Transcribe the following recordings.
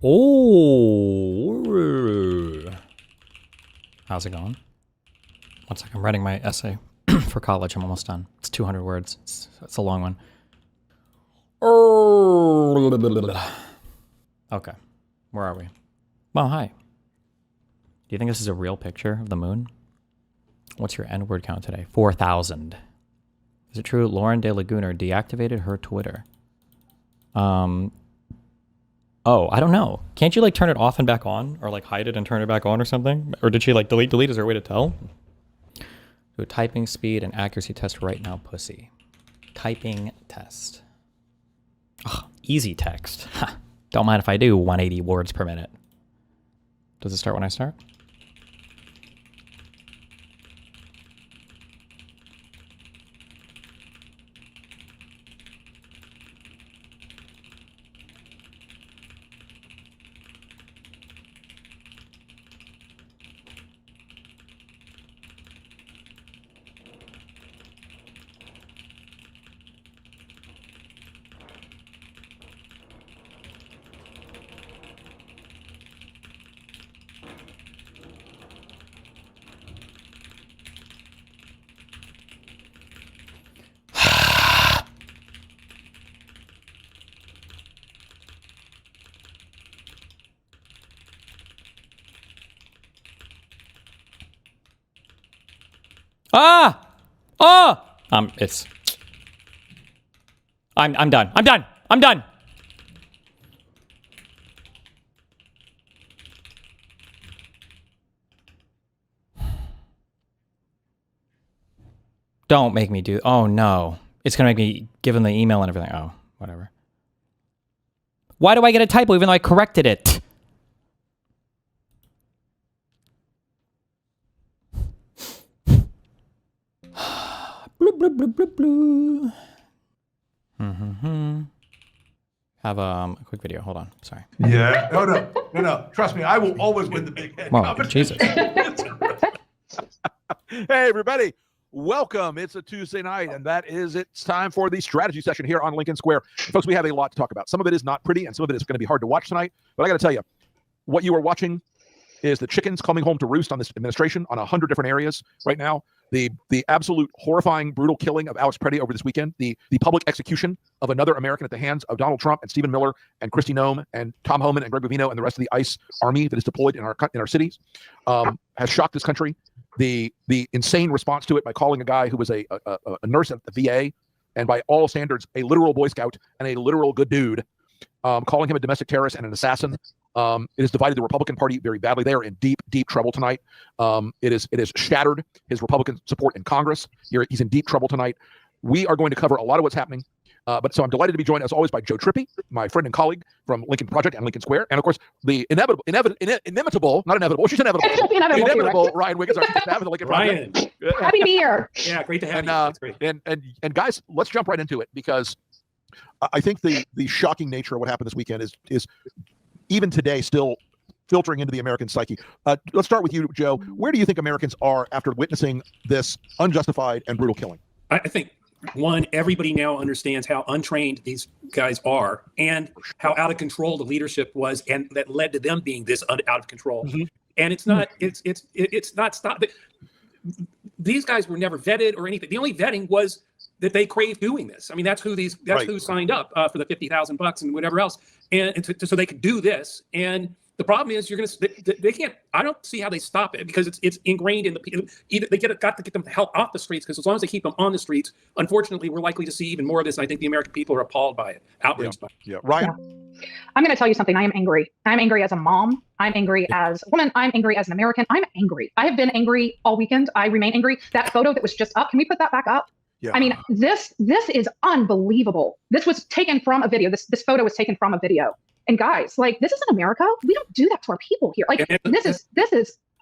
Oh, how's it going? One second, I'm writing my essay for college. I'm almost done. It's 200 words. It's a long one. Okay, where are we? Well, hi. Do you think this is a real picture of the moon? What's your N-word count today? 4,000. Is it true Lauren De Laguna deactivated her Twitter? Oh, I don't know. Can't you like turn it off and back on, or like hide it and turn it back on or something? Or did she like delete? Is there a way to tell? Do a typing speed and accuracy test right now, pussy. Typing test. Ugh, easy text. Ha. Don't mind if I do 180 words per minute. Does it start when I start? Ah! Oh! It's... I'm done. I'm done. I'm done. Don't make me do... Oh, no. It's going to make me give him the email and everything. Oh, whatever. Why do I get a typo even though I corrected it? Bloop, bloop, bloop, bloop, bloop. Have a quick video. Hold on. Sorry. Yeah. No. Trust me, I will always win the big head. Whoa, Jesus. Hey, everybody. Welcome. It's a Tuesday night, and it's time for the strategy session here on Lincoln Square. Folks, we have a lot to talk about. Some of it is not pretty, and some of it is going to be hard to watch tonight. But I got to tell you, what you are watching is the chickens coming home to roost on this administration on 100 different areas right now. The absolute horrifying, brutal killing of Alex Preddy over this weekend. The public execution of another American at the hands of Donald Trump and Stephen Miller and Kristi Noem and Tom Homan and Greg Bovino and the rest of the ICE army that is deployed in our cities has shocked this country. The insane response to it by calling a guy who was a nurse at the VA and by all standards a literal Boy Scout and a literal good dude, calling him a domestic terrorist and an assassin. It has divided the Republican Party very badly. They are in deep, deep trouble tonight. It has shattered his Republican support in Congress. He's in deep trouble tonight. We are going to cover a lot of what's happening. So I'm delighted to be joined, as always, by Joe Trippi, my friend and colleague from Lincoln Project and Lincoln Square. And, of course, the inimitable, Ryan Wiggins, our chief of staff of the Lincoln Project. Happy to be here. Yeah, great to have you. That's great. And guys, let's jump right into it, because I think the shocking nature of what happened this weekend is even today still filtering into the American psyche. Let's start with you, Joe. Where do you think Americans are after witnessing this unjustified and brutal killing? I think, one, everybody now understands how untrained these guys are and how out of control the leadership was, and that led to them being this out of control. Mm-hmm. And it's not these guys were never vetted or anything. The only vetting was that they craved doing this. I mean, that's who who signed up for the $50,000 and whatever else, and so they could do this. And the problem is, they can't. I don't see how they stop it, because it's ingrained in the people. Either got to get them the hell off the streets, because as long as they keep them on the streets, unfortunately, we're likely to see even more of this. And I think the American people are appalled by it, outraged by it. Yeah, Ryan. Yeah. I'm going to tell you something. I am angry. I'm angry as a mom. I'm angry as a woman. I'm angry as an American. I'm angry. I have been angry all weekend. I remain angry. That photo that was just up. Can we put that back up? Yeah. I mean, this is unbelievable. This was taken from a video. This photo was taken from a video. And guys, like, this isn't America. We don't do that to our people here. Like, this is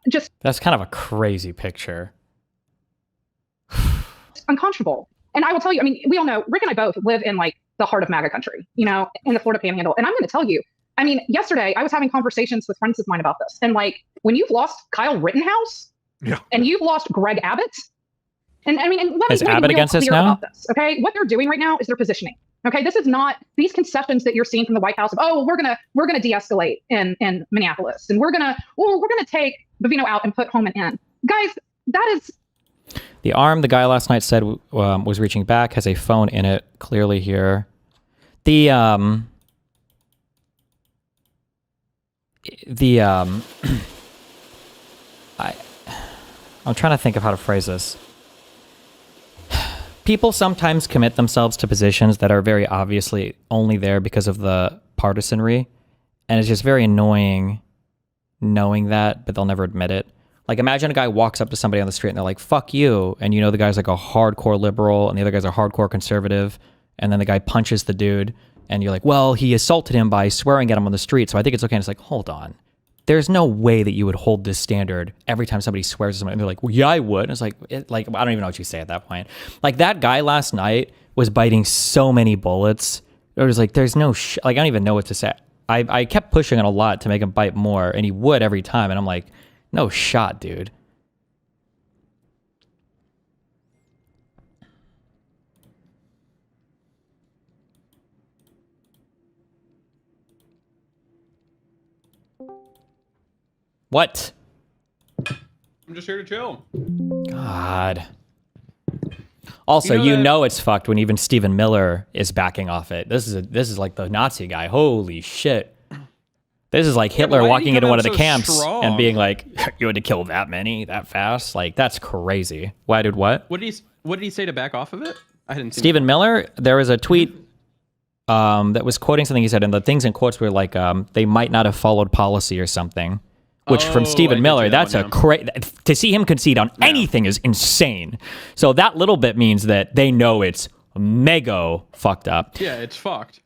just... That's kind of a crazy picture. unconscionable. And I will tell you, I mean, we all know, Rick and I both live in like the heart of MAGA country, you know, in the Florida Panhandle. And I'm going to tell you, I mean, yesterday I was having conversations with friends of mine about this. And like, when you've lost Kyle Rittenhouse and you've lost Greg Abbott, and I mean, and let me be real clear about this, okay? What they're doing right now is they're positioning. Okay, this is not these concessions that you're seeing from the White House of, oh, we're gonna de-escalate in Minneapolis, and we're gonna take Bovino out and put Holman in. Guys, that is The arm the guy last night said was reaching back has a phone in it. Clearly here, I'm trying to think of how to phrase this. People sometimes commit themselves to positions that are very obviously only there because of the partisanry, and it's just very annoying knowing that, but they'll never admit it. Like, imagine a guy walks up to somebody on the street and they're like, fuck you, and you know the guy's like a hardcore liberal and the other guy's a hardcore conservative, and then the guy punches the dude, and you're like, well, he assaulted him by swearing at him on the street, so I think it's okay. And it's like, hold on. There's no way that you would hold this standard every time somebody swears at somebody. And they're like, well, yeah, I would. And it's like, I don't even know what you say at that point. Like, that guy last night was biting so many bullets. It was like, there's no, I don't even know what to say. I kept pushing it a lot to make him bite more, and he would every time. And I'm like, no shot, dude. What? I'm just here to chill. God. Also, you know it's fucked when even Stephen Miller is backing off it. This is like the Nazi guy. Holy shit. This is like Hitler walking into one of the camps and being like, you had to kill that many that fast? Like, that's crazy. Why did what? What did he say to back off of it? I didn't see Stephen Miller, there was a tweet that was quoting something he said, and the things in quotes were like, they might not have followed policy or something. Which from Stephen Miller, that's a crazy, to see him concede on anything is insane. So that little bit means that they know it's mega fucked up. Yeah, it's fucked.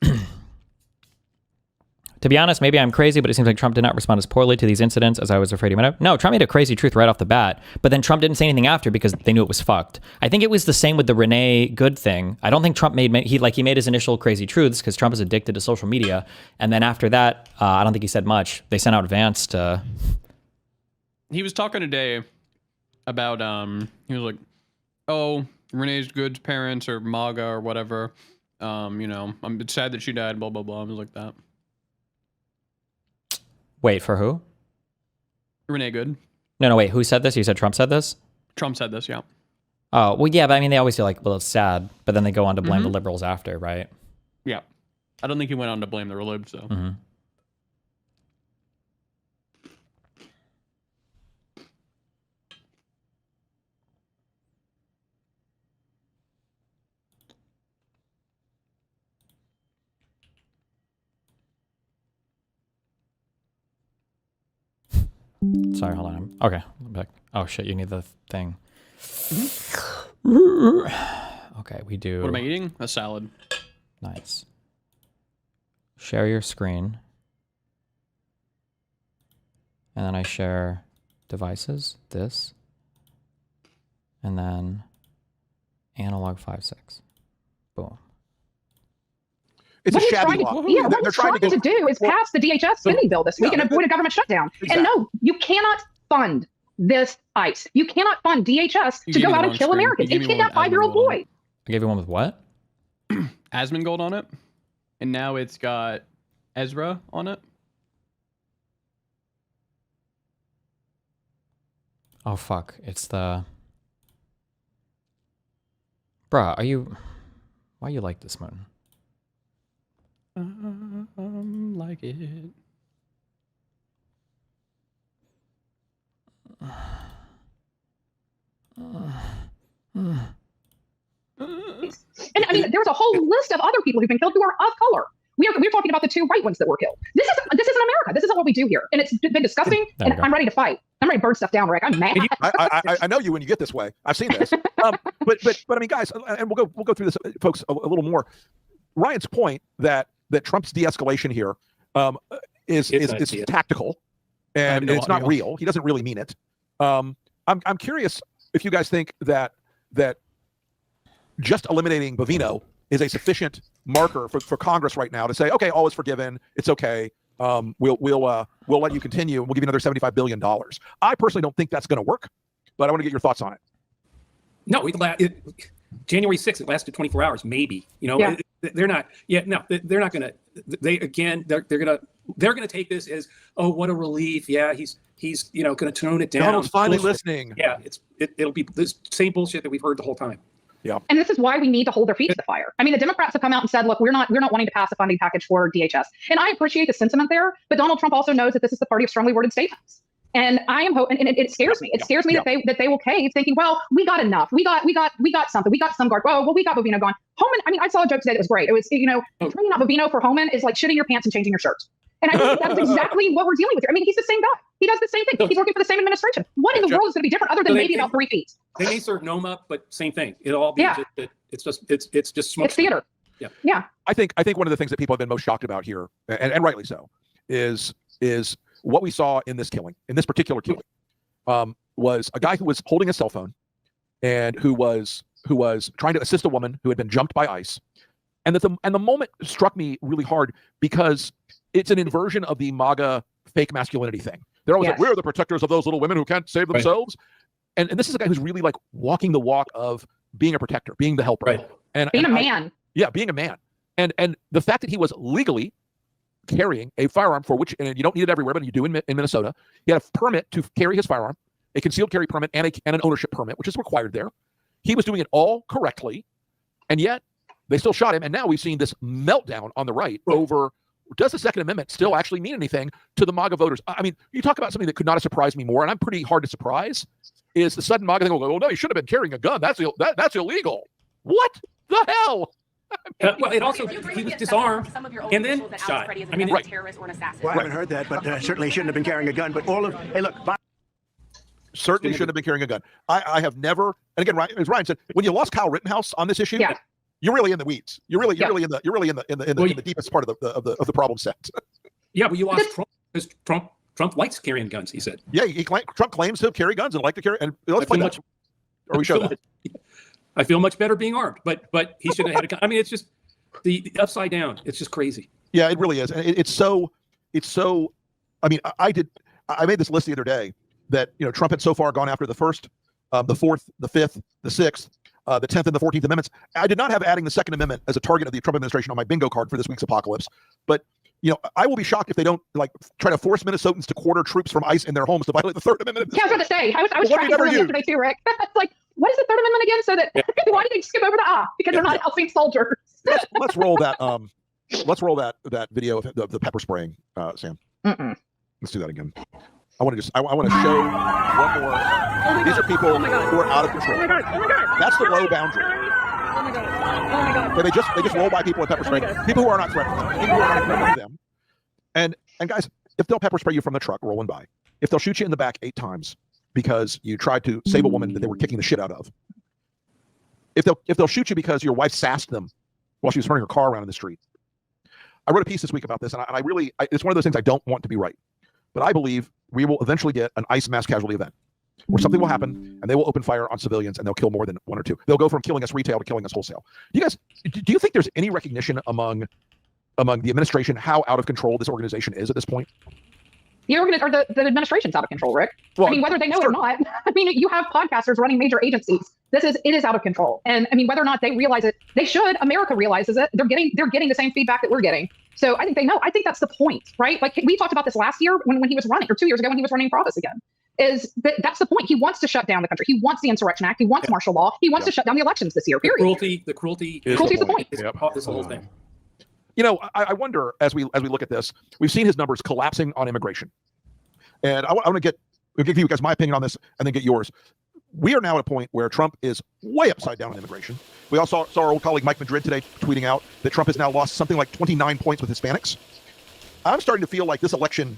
To be honest, maybe I'm crazy, but it seems like Trump did not respond as poorly to these incidents as I was afraid he might have. No, Trump made a crazy truth right off the bat, but then Trump didn't say anything after because they knew it was fucked. I think it was the same with the Renee Good thing. I don't think Trump made his initial crazy truths because Trump is addicted to social media, and then after that, I don't think he said much. They sent out Vance to. He was talking today about he was like, oh, Renee's Good's parents or MAGA or whatever. You know, I'm sad that she died. Blah blah blah. I was like that. Wait, for who? Renee Good. No, wait. Who said this? You said Trump said this? Trump said this, yeah. Oh, well, yeah, but I mean, they always feel like, well, it's sad, but then they go on to blame the liberals after, right? Yeah. I don't think he went on to blame the libs, though. Mm-hmm. Sorry, hold on. Okay, I'm back. Oh shit, you need the thing. Okay, we do. What am I eating? A salad. Nice. Share your screen. And then I share devices, this. And then analog 5.6. Boom. It's what a he's shabby trying law. to, yeah, what he's trying to do is pass the DHS spending bill this week and avoid a government shutdown. Exactly. And no, you cannot fund this ICE. You cannot fund DHS to go out and kill Americans and kidnap 5-year-old boys. I gave you one with what? Asmongold on it. And now it's got Ezra on it. Oh, fuck. It's the... Bruh, why are you like this, Moon? Like it. And I mean, there's a whole list of other people who've been killed who are of color. We're talking about the 2 white ones that were killed. This isn't America. This isn't what we do here, and it's been disgusting. And I'm ready to fight. I'm ready to burn stuff down, Rick. I'm mad. I know you when you get this way. I've seen this. But I mean, guys, and we'll go through this, folks, a little more. Ryan's point that Trump's de-escalation here is tactical, and it's not real. He doesn't really mean it. I'm curious if you guys think that just eliminating Bovino is a sufficient marker for Congress right now to say, okay, all is forgiven. It's okay. We'll let you continue. We'll give you another $75 billion. I personally don't think that's going to work, but I want to get your thoughts on it. No, January 6th, it lasted 24 hours, maybe. Yeah. They're not. Yeah, no, they're not gonna. They're gonna take this as, oh, what a relief. Yeah, he's gonna tone it down. Donald's finally Bullshit. listening. Yeah, it'll be this same bullshit that we've heard the whole time. And this is why we need to hold their feet to the fire. I mean, the Democrats have come out and said, look, we're not wanting to pass a funding package for DHS. And I appreciate the sentiment there, but Donald Trump also knows that this is the party of strongly worded statements. And I am hoping, and it scares me. It scares me that they will cave, thinking, well, we got enough. We got something. We got some guard. Oh, well, we got Bovino going. Homan, I mean, I saw a joke today that was great. It was, trading out Bovino for Homan is like shitting your pants and changing your shirt. And I think that's exactly what we're dealing with here. I mean, he's the same guy. He does the same thing. He's working for the same administration. What in the world is going to be different other than maybe about 3 feet? They may serve Noma, but same thing. It'll all be it's just smoke. It's theater. Yeah. I think one of the things that people have been most shocked about here, and rightly so, is what we saw in this killing, in this particular killing, was a guy who was holding a cell phone and who was trying to assist a woman who had been jumped by ICE. And the moment struck me really hard because it's an inversion of the MAGA fake masculinity thing. They're always like, we're the protectors of those little women who can't save themselves. Right. And this is a guy who's really like walking the walk of being a protector, being the helper. Right. And being a man. Being a man. And the fact that he was legally carrying a firearm for which, and you don't need it everywhere, but you do in Minnesota. He had a permit to carry his firearm, a concealed carry permit, and an ownership permit, which is required there. He was doing it all correctly, and yet they still shot him. And now we've seen this meltdown on the right over, does the Second Amendment still actually mean anything to the MAGA voters? I mean, you talk about something that could not have surprised me more, and I'm pretty hard to surprise, is the sudden MAGA thing. Oh, no, he should have been carrying a gun. That's illegal. What the hell? Well, it also, he was disarmed and then shot. I mean, a terrorist or an assassin. Well, I haven't heard that, but certainly shouldn't have been carrying a gun. But hey, look. Certainly shouldn't have been carrying a gun. I have never, and again, as Ryan said, when you lost Kyle Rittenhouse on this issue, you're really in the weeds. You're really in the deepest part of the problem set. Yeah, but you lost Trump because Trump likes carrying guns. He said. Yeah, Trump claims to carry guns and like to carry. And let's play that. Or we show that. I feel much better being armed, but he shouldn't have had a gun. I mean, it's just the upside down. It's just crazy. Yeah, it really is. And it's so. I mean, I made this list the other day that Trump had so far gone after the first, the fourth, the fifth, the sixth, the 10th, and the 14th Amendments. I did not have adding the Second Amendment as a target of the Trump administration on my bingo card for this week's apocalypse. But I will be shocked if they don't try to force Minnesotans to quarter troops from ICE in their homes to violate the Third Amendment. Yeah, I was going to say. I was tracking through yesterday too, Rick. It's like, what is the Third Amendment again? So that why did they skip over the because they're not helping soldiers? Let's roll that. Let's roll that video of the pepper spraying, Sam. Let's do that again. I want to show one more. These are people who are out of control. Oh my God. That's the low boundary. Oh my God. So they just roll by people with pepper spray. People who are not threatening them. People who are not threatening them. And guys, if they'll pepper spray you from the truck rolling by, if they'll shoot you in the back 8 times because you tried to save a woman that they were kicking the shit out of, if they'll shoot you because your wife sassed them while she was turning her car around in the street. I wrote a piece this week about this, and I really it's one of those things I don't want to be right, but I believe we will eventually get an ICE mass casualty event where something will happen and they will open fire on civilians and they'll kill more than 1 or 2. They'll go from killing us retail to killing us wholesale. Do you think there's any recognition among the administration how out of control this organization is at this point? The administration's out of control, Rick. Well, I mean, whether they know it or not. I mean, you have podcasters running major agencies. It is out of control. And I mean, whether or not they realize it, they should. America realizes it. They're getting the same feedback that we're getting. So I think they know. I think that's the point, right? Like we talked about this last year when he was running, or 2 years ago when he was running for office again. That's the point. He wants to shut down the country. He wants the Insurrection Act. He wants martial law. He wants to shut down the elections this year. Period. The cruelty is the point. It's the whole thing. I wonder as we look at this, we've seen his numbers collapsing on immigration, and I want to give you guys my opinion on this, and then get yours. We are now at a point where Trump is way upside down on immigration. We also saw our old colleague Mike Madrid today tweeting out that Trump has now lost something like 29 points with Hispanics. I'm starting to feel like this election,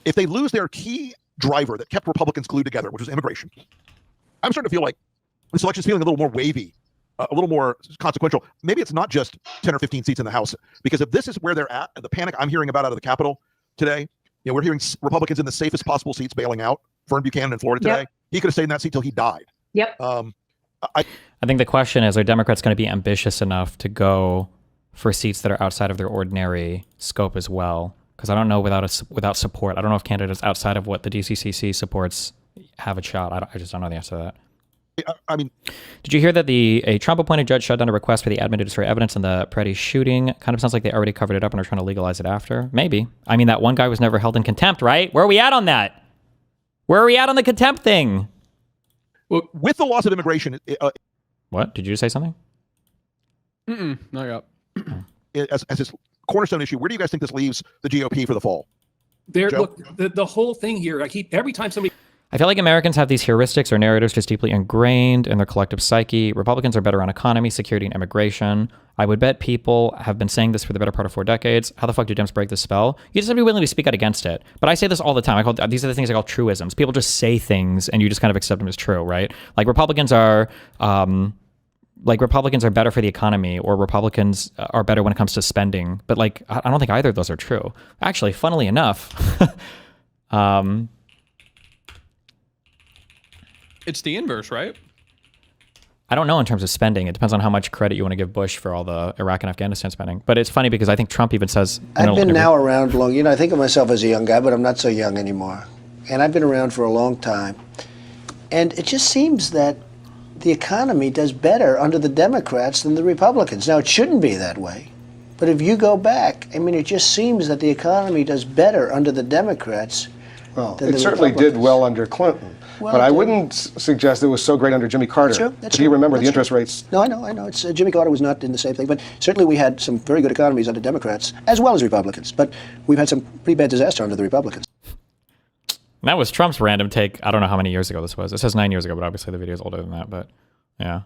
if they lose their key driver that kept Republicans glued together, which was immigration, I'm starting to feel like this election's feeling a little more wavy, a little more consequential. Maybe it's not just 10 or 15 seats in the House, because if this is where they're at, the panic I'm hearing about out of the Capitol today, we're hearing Republicans in the safest possible seats bailing out. Vern Buchanan in Florida today. Yep. He could have stayed in that seat till he died. Yep. I think the question is, are Democrats going to be ambitious enough to go for seats that are outside of their ordinary scope as well? Because I don't know without support. I don't know if candidates outside of what the DCCC supports have a shot. I just don't know the answer to that. I mean, Did you hear that a Trump-appointed judge shut down a request for the admin to destroy evidence in the Peretti shooting? Kind of sounds like they already covered it up and are trying to legalize it after. Maybe. I mean, that one guy was never held in contempt, right? Where are we at on that? Where are we at on the contempt thing? well, with the loss of immigration, What? Did you say something? Not yet. as this cornerstone issue, where do you guys think this leaves the GOP for the fall? There, Joe? look, the whole thing here. Every time somebody I feel like Americans have these heuristics or narratives just deeply ingrained in their collective psyche. Republicans are better on economy, security, and immigration. I would bet people have been saying this for the better part of 4 decades. How the fuck do Dems break the spell? You just have to be willing to speak out against it. But I say this all the time. These are the things I call truisms. People just say things and you just kind of accept them as true, right? Like Republicans are better for the economy, or Republicans are better when it comes to spending. But like, I don't think either of those are true. Actually, funnily enough, It's the inverse, right? I don't know in terms of spending. It depends on how much credit you want to give Bush for all the Iraq and Afghanistan spending. But it's funny because I think Trump even says... I've been now around long. You know, I think of myself as a young guy, but I'm not so young anymore. And I've been around for a long time. And it just seems that the economy does better under the Democrats than the Republicans. Now, it shouldn't be that way. But if you go back, I mean, it just seems that the economy does better under the Democrats Well, than it the certainly Republicans. did well under Clinton. Well, But I it did. wouldn't suggest it was so great under Jimmy Carter. True, that's If you true, remember, the that's interest true. rates. No, I know. It's Jimmy Carter was not in the same thing, but certainly we had some very good economies under Democrats as well as Republicans. But we've had some pretty bad disaster under the Republicans. That was Trump's random take. I don't know how many years ago this was. It says 9 years ago, but obviously the video is older than that. But yeah.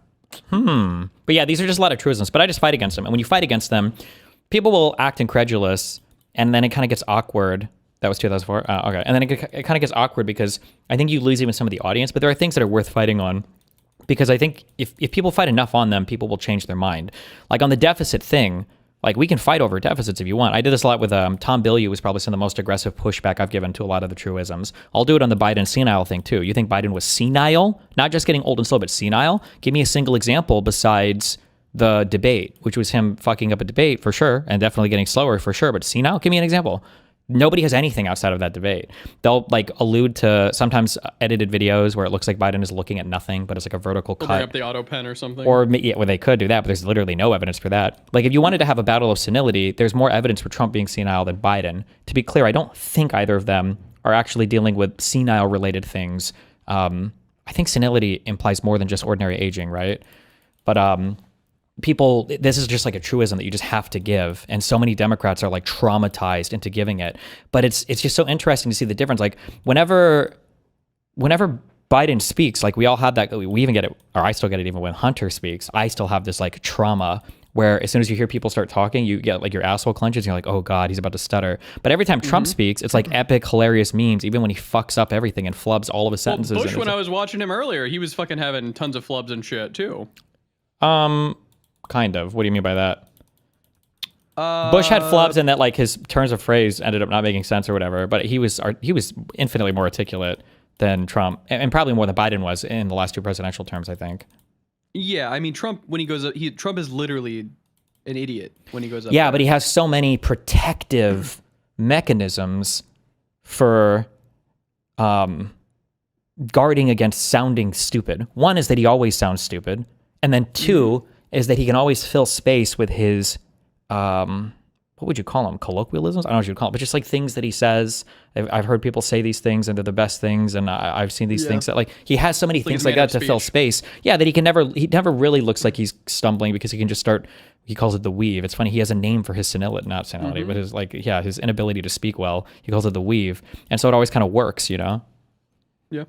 But yeah, these are just a lot of truisms. But I just fight against them. And when you fight against them, people will act incredulous, and then it kind of gets awkward. That was 2004. Okay. And then it kind of gets awkward because I think you lose even some of the audience. But there are things that are worth fighting on, because I think if people fight enough on them, people will change their mind. Like on the deficit thing, like we can fight over deficits if you want. I did this a lot with Tom Bilyeu, was probably some of the most aggressive pushback I've given to a lot of the truisms. I'll do it on the Biden senile thing too. You think Biden was senile? Not just getting old and slow, but senile? Give me a single example besides the debate, which was him fucking up a debate for sure, and definitely getting slower for sure, but senile? Give me an example. Nobody has anything outside of that debate. They'll like allude to sometimes edited videos where it looks like Biden is looking at nothing, but it's like a vertical Or cut. bring up the auto pen or something. Or yeah, well, they could do that, but there's literally no evidence for that. Like if you wanted to have a battle of senility, there's more evidence for Trump being senile than Biden. To be clear, I don't think either of them are actually dealing with senile related things. I think senility implies more than just ordinary aging, right? But people, this is just like a truism that you just have to give, and so many Democrats are like traumatized into giving it. But it's just so interesting to see the difference. Like whenever Biden speaks, like we all had that, we even get it, or I still get it even when Hunter speaks. I still have this like trauma where as soon as you hear people start talking, you get like your asshole clenches and you're like, oh God, he's about to stutter. But every time Trump speaks, it's like epic, hilarious memes, even when he fucks up everything and flubs all of his sentences. Well, Bush, and when it's I was watching him earlier, he was fucking having tons of flubs and shit too. Kind of. What do you mean by that? Bush had flubs in that like his turns of phrase ended up not making sense or whatever, but he was infinitely more articulate than Trump, and probably more than Biden was in the last 2 presidential terms, I think. Yeah, I mean Trump when he goes up, Trump is literally an idiot when he goes up. Yeah, there. but he has so many protective mechanisms for guarding against sounding stupid. One is that he always sounds stupid, and then 2 is that he can always fill space with his what would you call them? Colloquialisms? I don't know what you'd call them, but just like things that he says. I've heard people say these things and they're the best things, and I've seen these things that like he has so many things like that to fill space. Yeah, that he never really looks like he's stumbling because he can just start. He calls it the weave. It's funny. He has a name for his senility, not senility, but his inability to speak well. He calls it the weave, and so it always kind of works, you know. Yeah.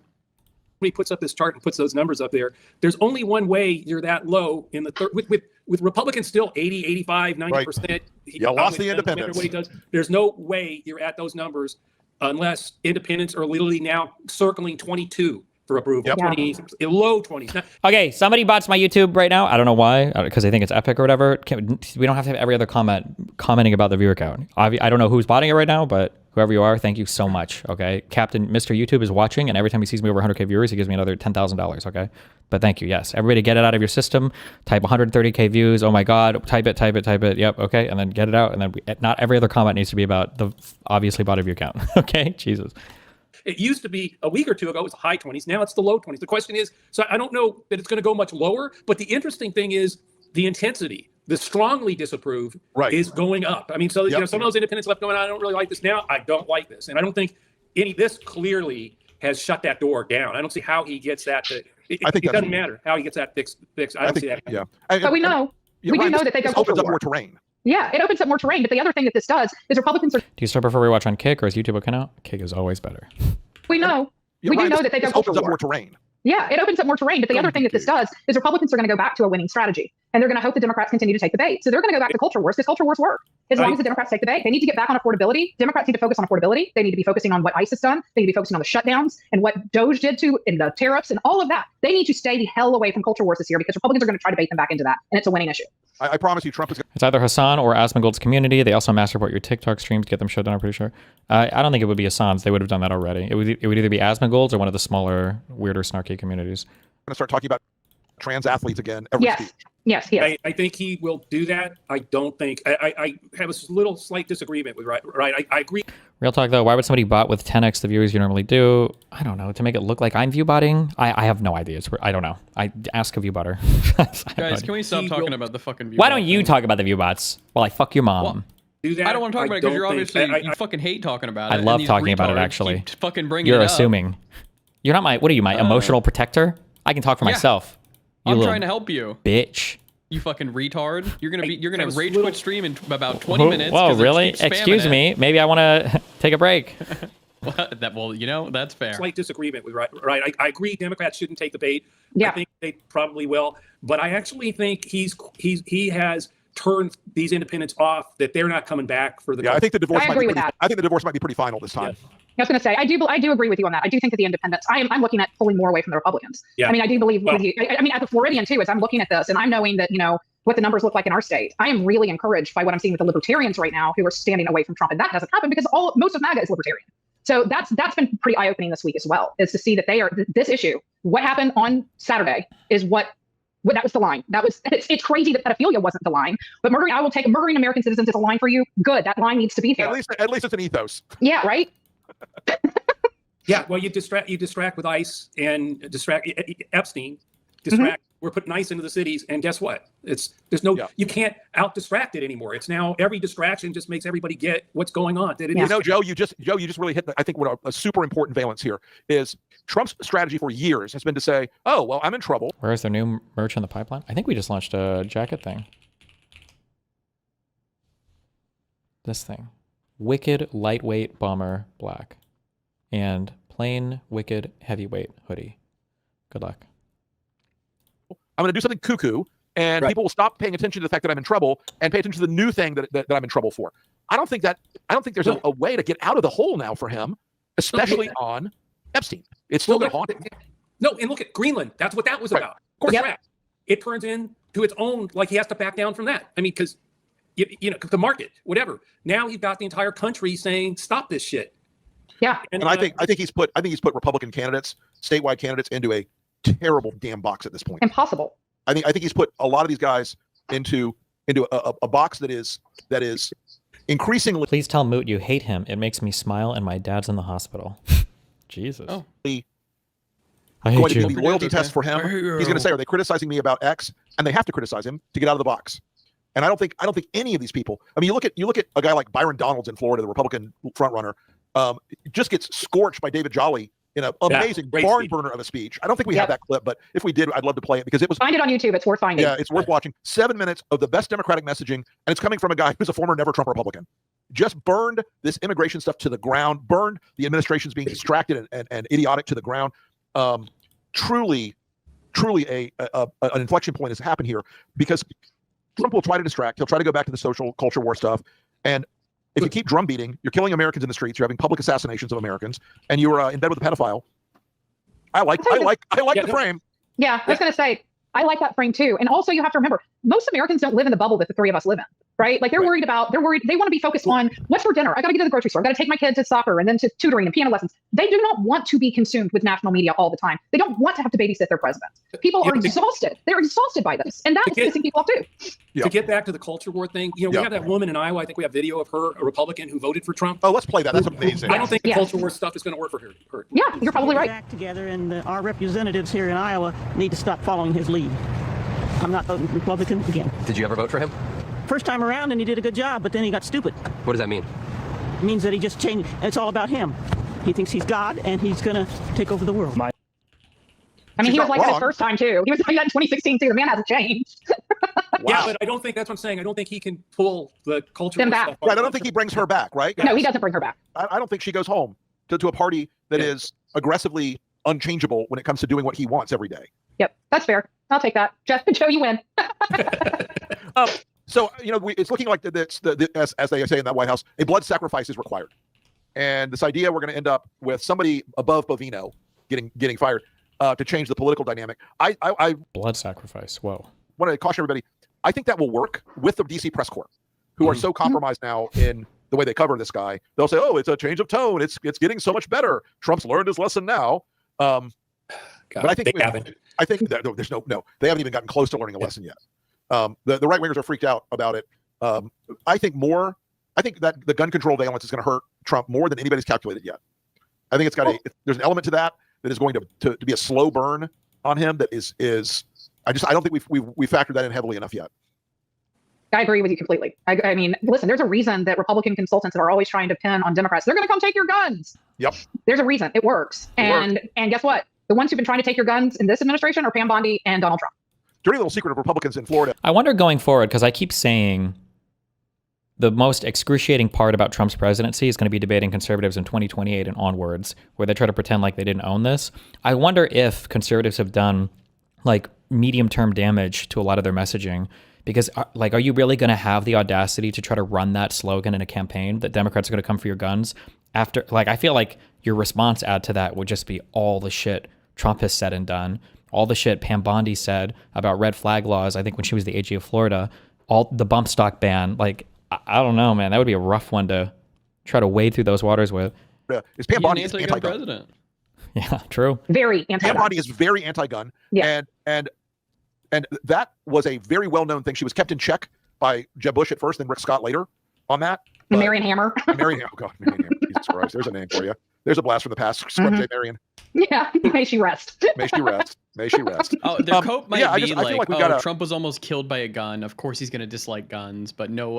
He puts up this chart and puts those numbers up there. There's only one way you're that low in the third with Republicans still 80, 85, 90%. Right. You lost the independents. What he does. There's no way you're at those numbers unless independents are literally now circling 22 for approval. Yep. 20, low 20s. Now, Okay, somebody bots my YouTube right now. I don't know why, because they think it's epic or whatever. We don't have to have every other commenting about the viewer count. I don't know who's botting it right now, but whoever you are, thank you so much. Okay, Captain Mr. YouTube is watching, and every time he sees me over 100K viewers, he gives me another $10,000. Okay, but thank you. Yes, everybody, get it out of your system. Type 130K views. Oh my God, type it. Yep. Okay, and then get it out, and then not every other comment needs to be about the obviously botted view count. Okay, Jesus. It used to be a week or two ago, it was the high 20s. Now it's the low 20s. The question is, so I don't know that it's going to go much lower, but the interesting thing is the intensity. The strongly disapprove is going up. I mean, so you know, some of those independents left going, I don't really like this now. I don't like this. And I don't think this clearly has shut that door down. I don't see how he gets that. It doesn't matter how he gets that fixed. I don't see that. Yeah. But we know. We do know that they go opens culture up war. more terrain. Yeah, it opens up more terrain. But the other thing that this does is Republicans are. Do you still prefer rewatch on Kick or is YouTube looking out? Kick is always better. We know. We do know that they go culture opens up war. more terrain. Yeah, it opens up more terrain. But the other thing that this does is Republicans are going to go back to a winning strategy. And they're going to hope the Democrats continue to take the bait. So they're going to go back to culture wars because culture wars work. As long as the Democrats take the bait, they need to get back on affordability. Democrats need to focus on affordability. They need to be focusing on what ICE has done. They need to be focusing on the shutdowns and what Doge did to and the tariffs and all of that. They need to stay the hell away from culture wars this year because Republicans are going to try to bait them back into that. And it's a winning issue. I promise you, Trump is. It's either Hassan or Asmongold's community. They also mass report your TikTok streams to get them shut down, I'm pretty sure. I don't think it would be Hassan's. They would have done that already. It would either be Asmongold's or one of the smaller, weirder, snarky communities. Going to start talking about trans athletes again every speech. Yes. I think he will do that. I don't think. I have a little slight disagreement with right. I agree. Real talk though, why would somebody bot with 10x the viewers you normally do? I don't know. To make it look like I'm viewbotting? I have no idea. I don't know. I ask a viewbotter. Guys, can we stop talking about the fucking view Why don't you talk about the viewbots while I fuck your mom? Well, do that. I don't want to talk about it because you're obviously you fucking hate talking about it. I love and these talking about it retards actually. keep fucking bringing You're it up. assuming. You're not my. What are you, my emotional protector? I can talk for myself. You I'm little trying to help you, bitch. You fucking retard. You're gonna rage quit stream in about 20 minutes. Whoa, 'cause it really? keeps spamming Excuse it. me. Maybe I want to take a break. Well, you know, that's fair. Slight disagreement with right. I agree. Democrats shouldn't take the bait. Yeah. I think they probably will, but I actually think he has turned these independents off. That they're not coming back for the. Yeah, I think the divorce. I agree with that. I think the divorce might be pretty final this time. Yeah. I was going to say, I do agree with you on that. I do think that the independents, I'm looking at pulling more away from the Republicans. Yeah. I mean, I do believe Well, with you. I mean, at the Floridian too, as I'm looking at this and I'm knowing that, you know, what the numbers look like in our state, I am really encouraged by what I'm seeing with the libertarians right now who are standing away from Trump. And that doesn't happen because most of MAGA is libertarian. So that's been pretty eye-opening this week as well, is to see that they are this issue. What happened on Saturday is what that was the line. It's crazy that pedophilia wasn't the line, but murdering American citizens is a line for you. Good. That line needs to be there. At least it's an ethos. Yeah. Right. Yeah, well, you distract with ICE and distract Epstein. We're putting ICE into the cities, and guess what? You can't out distract it anymore. It's now every distraction just makes everybody get what's going on. You know, Joe, you just really hit. I think what a super important valence here is Trump's strategy for years has been to say, "Oh, well, I'm in trouble." Where is their new merch in the pipeline? I think we just launched a jacket thing. This thing, Wicked Lightweight Bomber Black, and plain Wicked Heavyweight Hoodie. Good luck. I'm going to do something cuckoo, and people will stop paying attention to the fact that I'm in trouble and pay attention to the new thing that I'm in trouble for. I don't think there's a way to get out of the hole now for him, especially on Epstein. It's still going to haunt him. No, and look at Greenland. That's what that was about. Of course, it turns into its own. Like he has to back down from that. I mean, because you know the market, whatever. Now he's got the entire country saying, "Stop this shit." Yeah, and I think he's put Republican candidates, statewide candidates, into a terrible damn box at this point. Impossible. I think he's put a lot of these guys into a box that is increasingly. Please tell Moot you hate him. It makes me smile, and my dad's in the hospital. Jesus. Oh. I hate going to you. be the loyalty test for him. He's going to say, "Are they criticizing me about X?" And they have to criticize him to get out of the box. And I don't think any of these people. I mean, you look at a guy like Byron Donalds in Florida, the Republican frontrunner, just gets scorched by David Jolly in an amazing barn burner of a speech. I don't think we have that clip, but if we did, I'd love to play it because it was. Find it on YouTube. It's worth finding. Yeah, it's worth watching. 7 minutes of the best Democratic messaging, and it's coming from a guy who's a former Never Trump Republican. Just burned this immigration stuff to the ground. Burned the administration's being distracted and idiotic to the ground. Truly an inflection point has happened here because Trump will try to distract. He'll try to go back to the social culture war stuff. And if you keep drum beating, you're killing Americans in the streets. You're having public assassinations of Americans, and you're in bed with a pedophile. I like the frame. Yeah, I was going to say I like that frame too. And also, you have to remember, most Americans don't live in the bubble that the three of us live in. right? Like they're worried. They want to be focused on what's for dinner. I got to get to the grocery store. I got to take my kids to soccer and then to tutoring and piano lessons. They do not want to be consumed with national media all the time. They don't want to have to babysit their president. People are exhausted. They're exhausted by this. And that's pissing people off too. To get back to the culture war thing, we have that woman in Iowa. I think we have video of her, a Republican who voted for Trump. Oh, let's play that. That's amazing. I don't think the culture war stuff is going to work for her. Yeah, you're probably right. Act together, and our representatives here in Iowa need to stop following his lead. I'm not voting Republican again. Did you ever vote for him? First time around, and he did a good job, but then he got stupid. What does that mean? It means that he just changed. It's all about him. He thinks he's God, and he's going to take over the world. I mean, he was like that his first time too. He was like that in 2016 too. The man hasn't changed. Yeah, but I don't think that's what I'm saying. I don't think he can pull the culture Them war back. stuff. Right, I don't think he brings her back, right? No, he doesn't bring her back. I don't think she goes home to a party that is aggressively unchangeable when it comes to doing what he wants every day. Yep, that's fair. I'll take that. Joe, you win. So, it's looking like as they say in that White House, a blood sacrifice is required. And this idea we're going to end up with somebody above Bovino getting fired to change the political dynamic. I Blood sacrifice. Whoa. want to caution everybody. I think that will work with the DC press corps, who are so compromised now in the way they cover this guy. They'll say, "Oh, it's a change of tone. It's getting so much better. Trump's learned his lesson now." God, but I think they haven't. I think that there's no. They haven't even gotten close to learning a lesson yet. The right wingers are freaked out about it. I think that the gun control valence is going to hurt Trump more than anybody's calculated yet. I think there's an element to that is going to be a slow burn on him. That is I don't think we factored that in heavily enough yet. I agree with you completely. I mean, listen, there's a reason that Republican consultants that are always trying to pin on Democrats, they're going to come take your guns. Yep. There's a reason. It works. And guess what? The ones who've been trying to take your guns in this administration are Pam Bondi and Donald Trump. Dirty little secret of Republicans in Florida. I wonder going forward, because I keep saying the most excruciating part about Trump's presidency is going to be debating conservatives in 2028 and onwards, where they try to pretend like they didn't own this. I wonder if conservatives have done like medium-term damage to a lot of their messaging. Because, are you really going to have the audacity to try to run that slogan in a campaign that Democrats are going to come for your guns after? I feel like your response ad to that would just be all the shit Trump has said and done, all the shit Pam Bondi said about red flag laws. I think when she was the AG of Florida, all the bump stock ban. I don't know, man. That would be a rough one to try to wade through those waters with. Is Pam Bondi an anti-gun president? Yeah, true. Very anti-gun. Pam Bondi is very anti-gun. Yeah. And that was a very well-known thing. She was kept in check by Jeb Bush at first, then Rick Scott later on that. Marion Hammer. Marion Hammer. Jesus Christ. There's a name for you. There's a blast from the past. Scrub J. Marion. Yeah. May she rest. May she rest. May she rest. Oh, their cope might be I feel like Trump was almost killed by a gun. Of course he's going to dislike guns, but no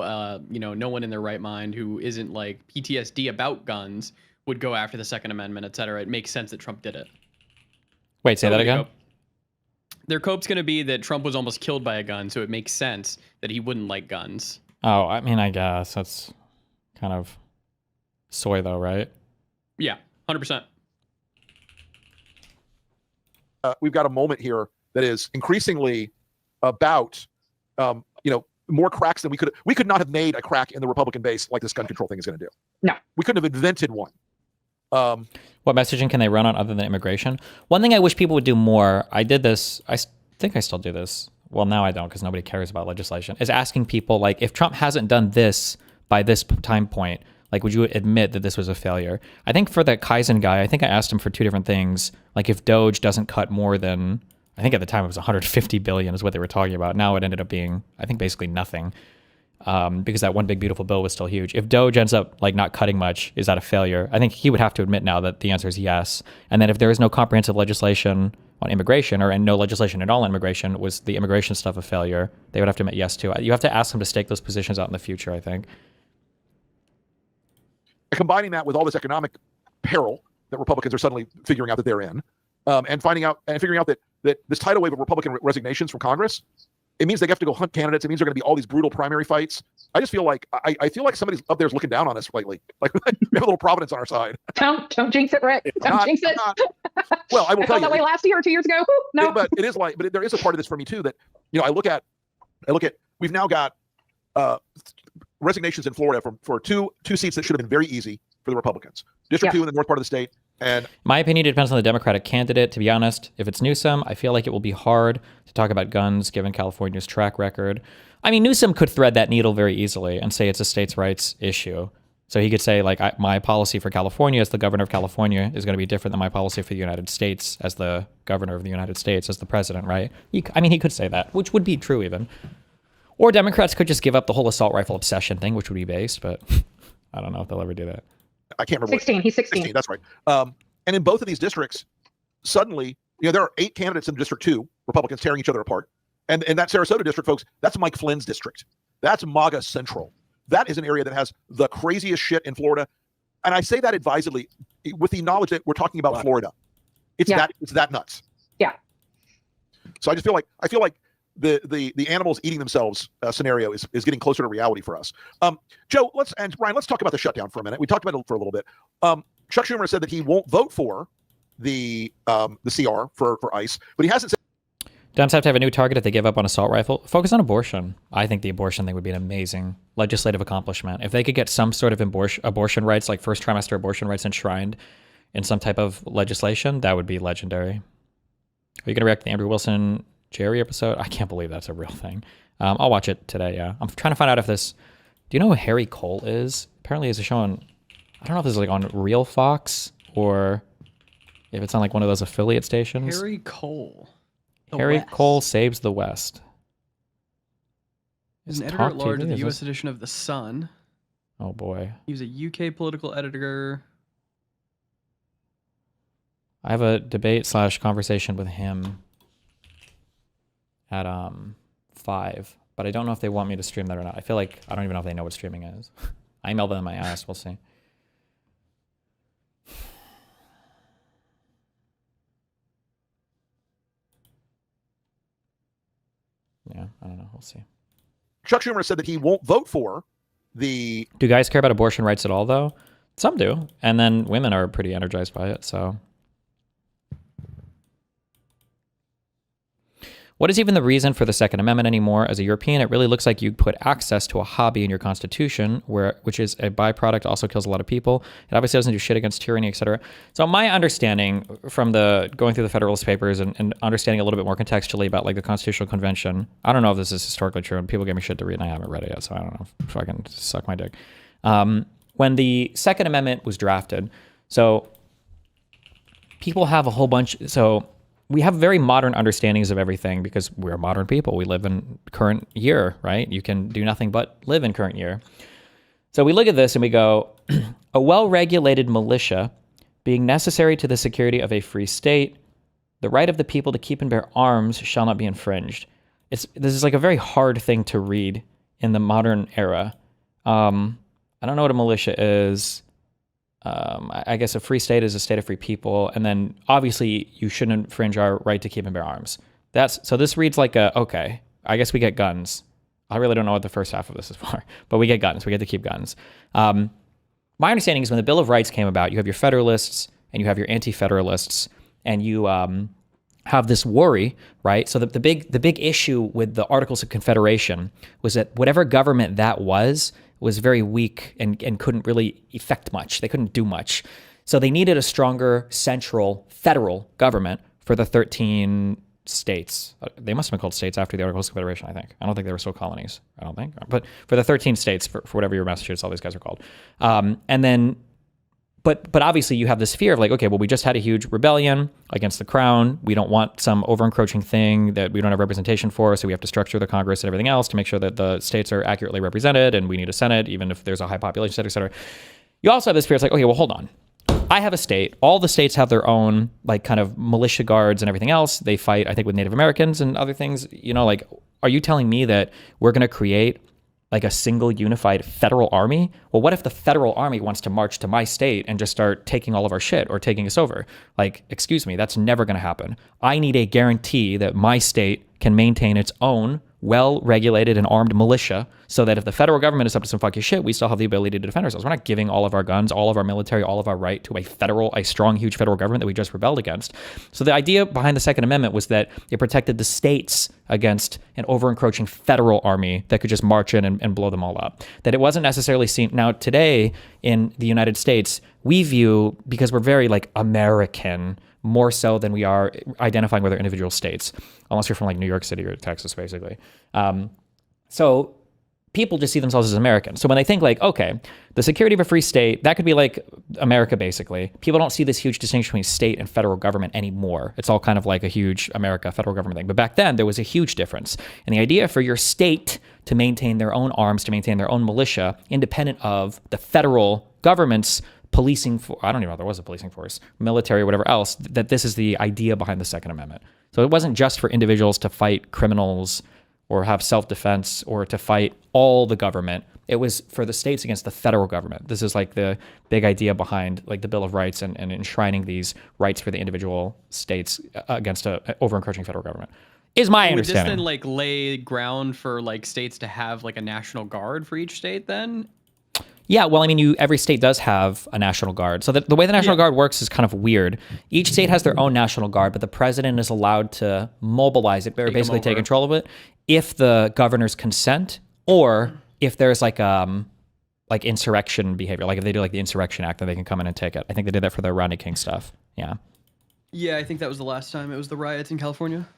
one in their right mind who isn't like PTSD about guns would go after the Second Amendment, et cetera. It makes sense that Trump did it. Wait, say that again? Their cope's going to be that Trump was almost killed by a gun, so it makes sense that he wouldn't like guns. Oh, I mean, I guess that's kind of soy though, right? Yeah, 100%. We've got a moment here that is increasingly about, more cracks than we could not have made a crack in the Republican base like this gun control thing is going to do. No. We couldn't have invented one. What messaging can they run on other than immigration? One thing I wish people would do more, I did this, I think I still do this. Well, now I don't because nobody cares about legislation, is asking people, if Trump hasn't done this by this time point, would you admit that this was a failure? I think for that Kaizen guy, I think I asked him for two different things. If Doge doesn't cut more than, I think at the time it was 150 billion is what they were talking about. Now it ended up being, I think, basically nothing. Because that one big beautiful bill was still huge. If Doge ends up not cutting much, is that a failure? I think he would have to admit now that the answer is yes. And then if there is no comprehensive legislation on immigration and no legislation at all on immigration, was the immigration stuff a failure? They would have to admit yes to. You have to ask them to stake those positions out in the future, I think. Combining that with all this economic peril that Republicans are suddenly figuring out that they're in, and figuring out that this tidal wave of Republican resignations from Congress, it means they have to go hunt candidates. It means there are going to be all these brutal primary fights. I just feel like I feel like somebody's up there is looking down on us lately. We have a little Providence on our side. Don't jinx it, Rick. Don't jinx it. Well, I will tell you. that way last year or 2 years ago. No. But it is but there is a part of this for me too that I look at. We've now got resignations in Florida for two seats that should have been very easy for the Republicans. District 2 in the north part of the state, And my opinion, it depends on the Democratic candidate. To be honest, if it's Newsom, I feel like it will be hard to talk about guns given California's track record. I mean, Newsom could thread that needle very easily and say it's a states' rights issue. So he could say, like, my policy for California as the governor of California is going to be different than my policy for the United States as the governor of the United States, as the president, right? I mean, he could say that, which would be true even. Or Democrats could just give up the whole assault rifle obsession thing, which would be based, but I don't know if they'll ever do that. I can't remember. 16. He's 16. That's right. And in both of these districts, suddenly, there are 8 candidates in District 2, Republicans tearing each other apart. And that Sarasota district, folks, that's Mike Flynn's district. That's MAGA Central. That is an area that has the craziest shit in Florida. And I say that advisedly with the knowledge that we're talking about Florida. It's that nuts. Yeah. So I just feel like the animals eating themselves scenario is getting closer to reality for us. Joe, and Ryan, let's talk about the shutdown for a minute. We talked about it for a little bit. Chuck Schumer said that he won't vote for the CR for ICE, but he hasn't said. Dems have to have a new target if they give up on assault rifle. Focus on abortion. I think the abortion thing would be an amazing legislative accomplishment. If they could get some sort of abortion rights, like first trimester abortion rights enshrined in some type of legislation, that would be legendary. Are you going to react to the Andrew Wilson Jerry episode? I can't believe that's a real thing. I'll watch it today, yeah. I'm trying to find out if this... Do you know who Harry Cole is? Apparently it's a show on... I don't know if this is like on Real Fox or if it's on like one of those affiliate stations. Harry Cole. Harry Cole Saves the West. He's an editor-at-large of the U.S. edition of The Sun. Oh, boy. He was a UK political editor. I have a debate/conversation with him at 5, but I don't know if they want me to stream that or not. I feel like I don't even know if they know what streaming is. I emailed them, I asked. We'll see. Yeah, I don't know. We'll see. Chuck Schumer said that he won't vote for the... Do guys care about abortion rights at all, though? Some do. And then women are pretty energized by it, so... What is even the reason for the Second Amendment anymore? As a European, it really looks like you put access to a hobby in your constitution, which is a byproduct, also kills a lot of people. It obviously doesn't do shit against tyranny, etc. So my understanding from going through the Federalist Papers and understanding a little bit more contextually about like the Constitutional Convention, I don't know if this is historically true, and people give me shit to read, and I haven't read it yet, so I don't know if I can suck my dick. When the Second Amendment was drafted, so people have a whole bunch... So we have very modern understandings of everything because we're modern people. We live in current year, right? You can do nothing but live in current year. So we look at this and we go, a well-regulated militia being necessary to the security of a free state, the right of the people to keep and bear arms shall not be infringed. This is like a very hard thing to read in the modern era. I don't know what a militia is. I guess a free state is a state of free people. And then obviously you shouldn't infringe our right to keep and bear arms. So this reads like okay, I guess we get guns. I really don't know what the first half of this is for, but we get guns. We get to keep guns. My understanding is when the Bill of Rights came about, you have your Federalists and you have your Anti-Federalists, and you have this worry, right? So the big issue with the Articles of Confederation was that whatever government that was very weak and couldn't really effect much. They couldn't do much. So they needed a stronger central federal government for the 13 states. They must have been called states after the Articles of Confederation, I think. I don't think they were still colonies. I don't think. But for the 13 states, for whatever your Massachusetts, all these guys are called. And then, but obviously you have this fear of like, okay, well, we just had a huge rebellion against the crown. We don't want some over-encroaching thing that we don't have representation for, so we have to structure the Congress and everything else to make sure that the states are accurately represented, and we need a Senate, even if there's a high population, et cetera. You also have this fear, it's like, okay, well, hold on. I have a state. All the states have their own, like, kind of militia guards and everything else. They fight, I think, with Native Americans and other things. You know, like, are you telling me that we're going to create like a single unified federal army? Well, what if the federal army wants to march to my state and just start taking all of our shit or taking us over? Like, excuse me, that's never going to happen. I need a guarantee that my state can maintain its own well-regulated and armed militia so that if the federal government is up to some fucking shit, we still have the ability to defend ourselves. We're not giving all of our guns, all of our military, all of our right to a strong, huge federal government that we just rebelled against. So the idea behind the Second Amendment was that it protected the states against an over-encroaching federal army that could just march in and blow them all up. That it wasn't necessarily seen. Now, today in the United States, we view, because we're very like American, more so than we are identifying with our individual states, unless you're from like New York City or Texas, basically. So people just see themselves as American. So when they think like, okay, the security of a free state, that could be like America, basically. People don't see this huge distinction between state and federal government anymore. It's all kind of like a huge America federal government thing. But back then, there was a huge difference. And the idea for your state to maintain their own arms, to maintain their own militia, independent of the federal government's policing, I don't even know if there was a policing force, military, whatever else, that this is the idea behind the Second Amendment. So it wasn't just for individuals to fight criminals or have self-defense or to fight all the government. It was for the states against the federal government. This is like the big idea behind like the Bill of Rights and enshrining these rights for the individual states against a over-encroaching federal government. Is my understanding. Would this then like lay ground for like states to have like a national guard for each state then? Yeah, well, I mean, every state does have a National Guard. So the way the National Guard works is kind of weird. Each state has their own National Guard, but the president is allowed to mobilize it, or basically take control of it, if the governors consent, or if there's like insurrection behavior. Like if they do like the Insurrection Act, then they can come in and take it. I think they did that for the Rodney King stuff. Yeah. Yeah, I think that was the last time. It was the riots in California.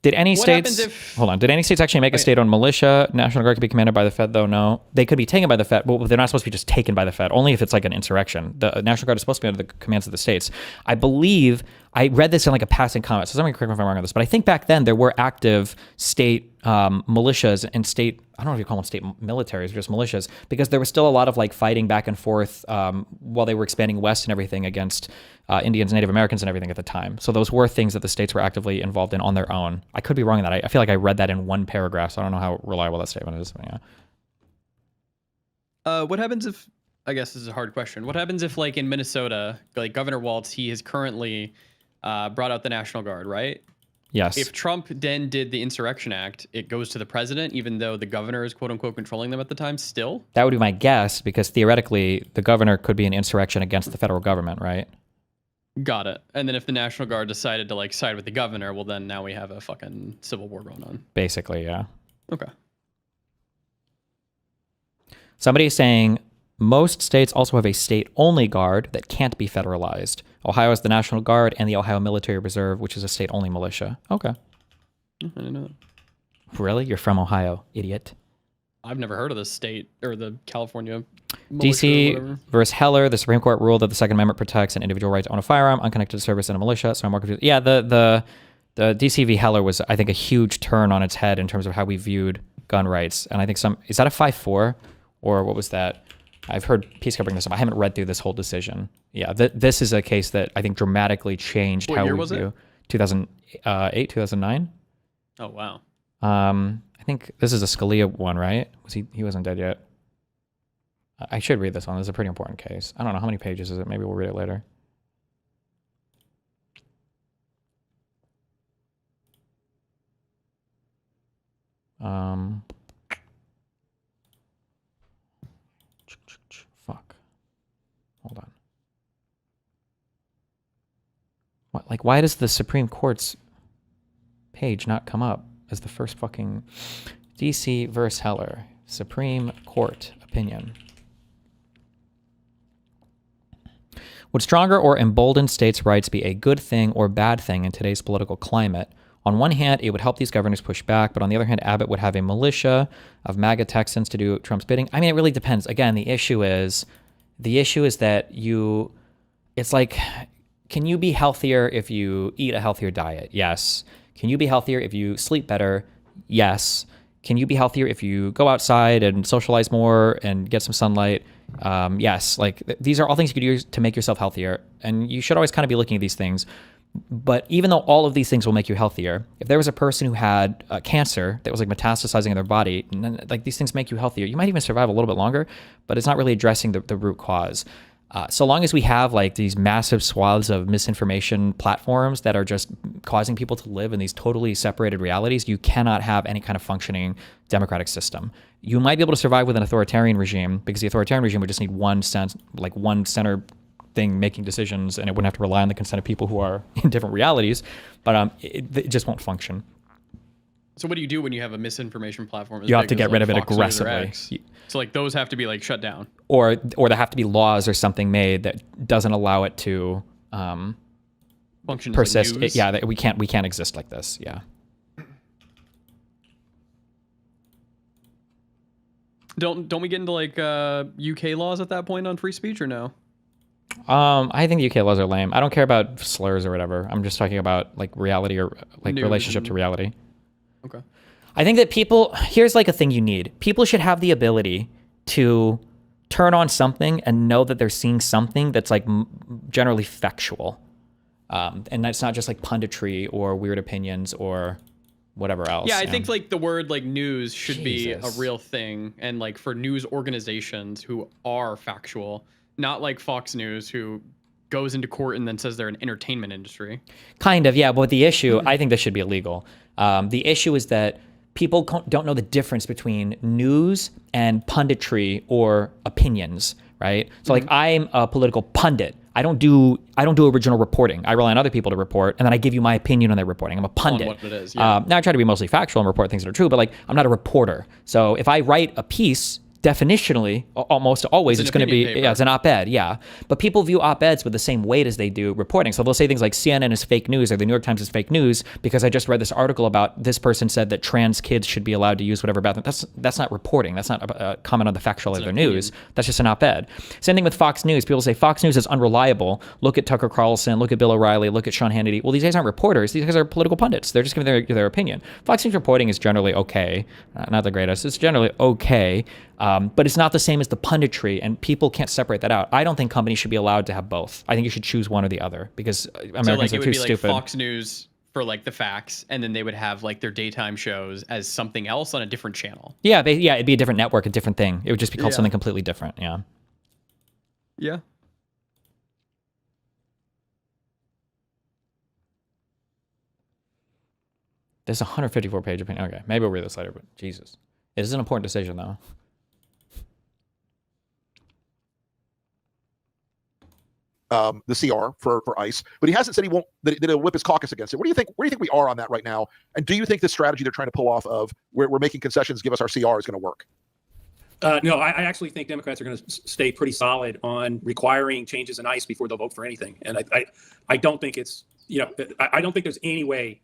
Did any states, hold on, did any states actually make a state-owned militia? National Guard could be commanded by the Fed, though? No. They could be taken by the Fed, but they're not supposed to be just taken by the Fed, only if it's like an insurrection. The National Guard is supposed to be under the commands of the states. I believe, I read this in like a passing comment, so somebody correct me if I'm wrong on this, but I think back then there were active state militias and state, I don't know if you call them state militaries or just militias, because there was still a lot of like fighting back and forth while they were expanding west and everything against Indians, Native Americans and everything at the time. So those were things that the states were actively involved in on their own. I could be wrong in that. I feel like I read that in one paragraph, so I don't know how reliable that statement is. But yeah. What happens if, I guess this is a hard question. What happens if like in Minnesota, like Governor Walz, he has currently brought out the National Guard, right? Yes. If Trump then did the Insurrection Act, it goes to the president, even though the governor is quote unquote controlling them at the time still? That would be my guess, because theoretically the governor could be an insurrection against the federal government, right? Got it. And then if the National Guard decided to like side with the governor, well then now we have a fucking civil war going on. Basically, yeah. Okay. Somebody is saying most states also have a state-only guard that can't be federalized. Ohio has the National Guard and the Ohio Military Reserve, which is a state-only militia. Okay. I didn't know that. Really? You're from Ohio, idiot. I've never heard of the state or the California DC versus Heller, the Supreme Court ruled that the Second Amendment protects an individual right to own a firearm, unconnected to service in a militia. So I'm more confused. Yeah, the DC v. Heller was, I think, a huge turn on its head in terms of how we viewed gun rights. And I think is that a 5-4 or what was that? I've heard Peace bring this up. I haven't read through this whole decision. Yeah, this is a case that I think dramatically changed how we view. 2008, 2009. Oh wow. I think this is a Scalia one, right? He wasn't dead yet. I should read this one. This is a pretty important case. I don't know how many pages is it. Maybe we'll read it later. Fuck. Hold on. What? Like, why does the Supreme Court's page not come up as the first fucking DC versus Heller Supreme Court opinion? Would stronger or emboldened states' rights be a good thing or bad thing in today's political climate? On one hand, it would help these governors push back, but on the other hand, Abbott would have a militia of MAGA Texans to do Trump's bidding. I mean, it really depends. Again, the issue is that it's like, can you be healthier if you eat a healthier diet? Yes. Can you be healthier if you sleep better? Yes. Can you be healthier if you go outside and socialize more and get some sunlight? Yes. Like, these are all things you could use to make yourself healthier. And you should always kind of be looking at these things. But even though all of these things will make you healthier, if there was a person who had cancer that was like metastasizing in their body, and then, like, these things make you healthier, you might even survive a little bit longer, but it's not really addressing the root cause. So long as we have like these massive swaths of misinformation platforms that are just causing people to live in these totally separated realities, you cannot have any kind of functioning democratic system. You might be able to survive with an authoritarian regime because the authoritarian regime would just need one center thing making decisions, and it wouldn't have to rely on the consent of people who are in different realities, but it just won't function. So what do you do when you have a misinformation platform? You have to get rid of it aggressively. So like those have to be like shut down, or there have to be laws or something made that doesn't allow it to function persist. As like news. Yeah, we can't exist like this. Yeah. Don't we get into like UK laws at that point on free speech or no? I think UK laws are lame. I don't care about slurs or whatever. I'm just talking about like reality or like News relationship to reality. Okay. I think that here's like a thing you need. People should have the ability to turn on something and know that they're seeing something that's like generally factual. And that's not just like punditry or weird opinions or whatever else. Yeah, I think like the word like news should be a Jesus. real thing, and like for news organizations who are factual, not like Fox News who goes into court and then says they're an entertainment industry. Kind of, yeah. But the issue, I think this should be illegal. The issue is that people don't know the difference between news and punditry or opinions, right? So like I'm a political pundit. I don't do original reporting. I rely on other people to report, and then I give you my opinion on their reporting. I'm a pundit. On what it is, yeah. Now I try to be mostly factual and report things that are true, but like I'm not a reporter. So if I write a piece, definitionally, almost always it's going to be it's an op-ed, yeah. But people view op-eds with the same weight as they do reporting. So they'll say things like CNN is fake news or the New York Times is fake news because I just read this article about this person said that trans kids should be allowed to use whatever bathroom. That's not reporting. That's not a comment on the factual of their news. That's just an op-ed. Same thing with Fox News. People say Fox News is unreliable. Look at Tucker Carlson. Look at Bill O'Reilly. Look at Sean Hannity. Well, these guys aren't reporters. These guys are political pundits. They're just giving their opinion. Fox News reporting is generally okay. Not the greatest. It's generally okay. But it's not the same as the punditry, and people can't separate that out. I don't think companies should be allowed to have both. I think you should choose one or the other because Americans are too stupid. Like Fox News for like the facts, and then they would have like their daytime shows as something else on a different channel. Yeah, it'd be a different network, a different thing. It would just be called something completely different. Yeah. Yeah. There's a 154-page opinion. Okay, maybe we'll read this later, but Jesus. It is an important decision, though. The CR for ICE, but he hasn't said that he'll whip his caucus against it. Where do you think we are on that right now? And do you think the strategy they're trying to pull off of we're making concessions, give us our CR is going to work? No, I actually think Democrats are going to stay pretty solid on requiring changes in ICE before they'll vote for anything. And I don't think it's, I don't think there's any way.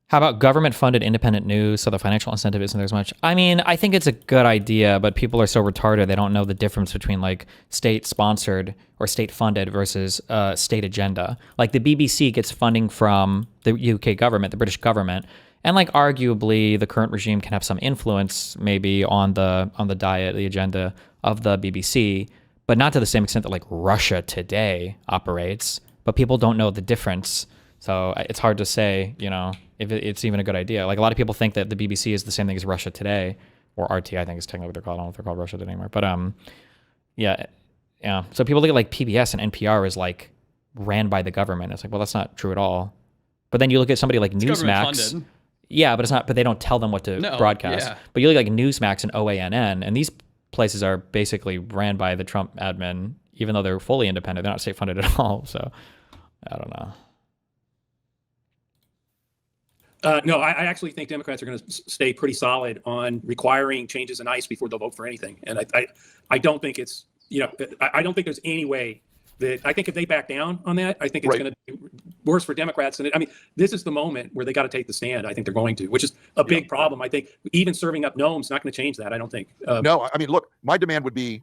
How about government-funded independent news so the financial incentive isn't there as much? I mean, I think it's a good idea, but people are so retarded they don't know the difference between like state-sponsored or state-funded versus state agenda. Like the BBC gets funding from the UK government, the British government, and like arguably the current regime can have some influence maybe on the diet, the agenda of the BBC, but not to the same extent that like Russia Today operates. But people don't know the difference. So it's hard to say, if it's even a good idea. Like a lot of people think that the BBC is the same thing as Russia Today, or RT, I think is technically what they're called. I don't know if they're called Russia Today anymore. But yeah. So people look at like PBS and NPR as like ran by the government. It's like, well, that's not true at all. But then you look at somebody like Newsmax. Yeah, but it's not. But they don't tell them what to broadcast. Yeah. But you look at like Newsmax and OANN, and these places are basically ran by the Trump admin, even though they're fully independent. They're not state funded at all. So I don't know. No, I actually think Democrats are going to stay pretty solid on requiring changes in ICE before they'll vote for anything. And I don't think it's, I don't think there's any way that I think if they back down on that, I think it's going to be worse for Democrats. And I mean, this is the moment where they got to take the stand. I think they're going to, which is a big problem. I think even serving up Nome's not going to change that. I don't think. No, I mean, look, my demand would be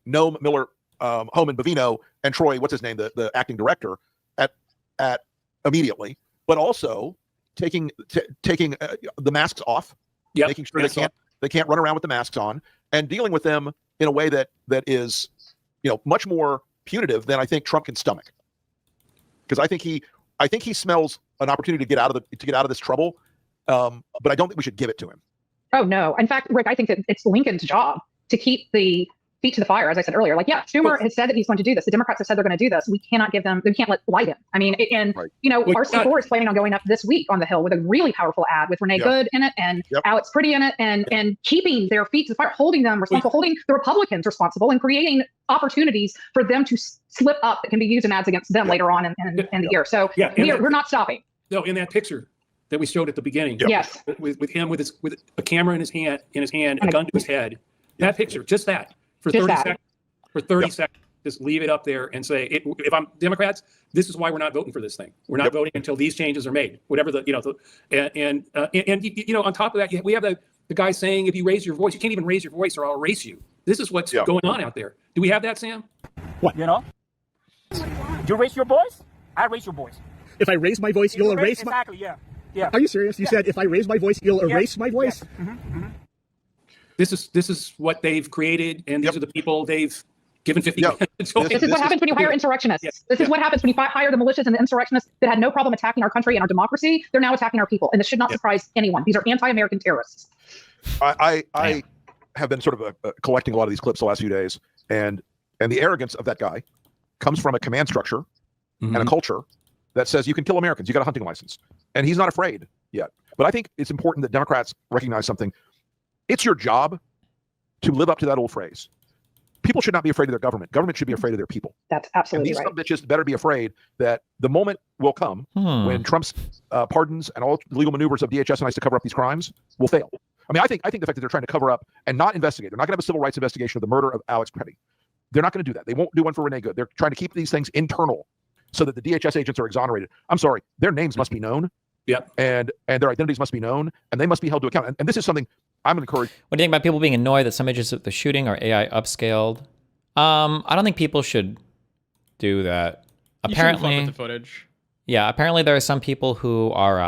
Nome, Miller, Homan, Bavino, and Troy, what's his name, the acting director, at immediately, but also taking the masks off, making sure they can't run around with the masks on, and dealing with them in a way that is, much more punitive than I think Trump can stomach. Because I think he smells an opportunity to get out of this trouble, but I don't think we should give it to him. Oh no! In fact, Rick, I think that it's Lincoln's job to keep the feet to the fire, as I said earlier. Like, yeah, Schumer has said that he's going to do this. The Democrats have said they're going to do this. We cannot give them, we can't lie to him. I mean, and, you know, RC4 is planning on going up this week on the Hill with a really powerful ad with Renee Good in it and Alex Pretty in it, and keeping their feet to the fire, holding them responsible, holding the Republicans responsible, and creating opportunities for them to slip up that can be used in ads against them later on in the year. So we're not stopping. No, in that picture that we showed at the beginning, yes, with him with a camera in his hand, and a gun to his head. That picture, just that. For 30 seconds, just leave it up there and say, if I'm Democrats, this is why we're not voting for this thing. We're not voting until these changes are made. Whatever the, you know, you know, on top of that, we have the guy saying, if you raise your voice, you can't even raise your voice or I'll erase you. This is what's going on out there. Do we have that, Sam? What? You know? You raise your voice, I raise your voice. If I raise my voice, you'll erase my... Exactly, yeah. Are you serious? You said if I raise my voice, you'll erase my voice? This is what they've created, and these are the people they've given 50 million. This is what happens when you hire insurrectionists. This is what happens when you hire the militias and the insurrectionists that had no problem attacking our country and our democracy. They're now attacking our people, and this should not surprise anyone. These are anti-American terrorists. I have been sort of collecting a lot of these clips the last few days, and the arrogance of that guy comes from a command structure and a culture that says you can kill Americans. You got a hunting license, and he's not afraid yet. But I think it's important that Democrats recognize something. It's your job to live up to that old phrase. People should not be afraid of their government. Government should be afraid of their people. That's absolutely right. And these bitches better be afraid that the moment will come when Trump's pardons and all legal maneuvers of DHS and ICE to cover up these crimes will fail. I mean, I think the fact that they're trying to cover up and not investigate, they're not going to have a civil rights investigation of the murder of Alex Petty. They're not going to do that. They won't do one for Renee Good. They're trying to keep these things internal so that the DHS agents are exonerated. I'm sorry, their names must be known. And their identities must be known, and they must be held to account. And this is something I'm encouraged. What do you think about people being annoyed that some images of the shooting are AI upscaled? I don't think people should do that. Apparently, with the footage. Yeah, apparently there are some people who are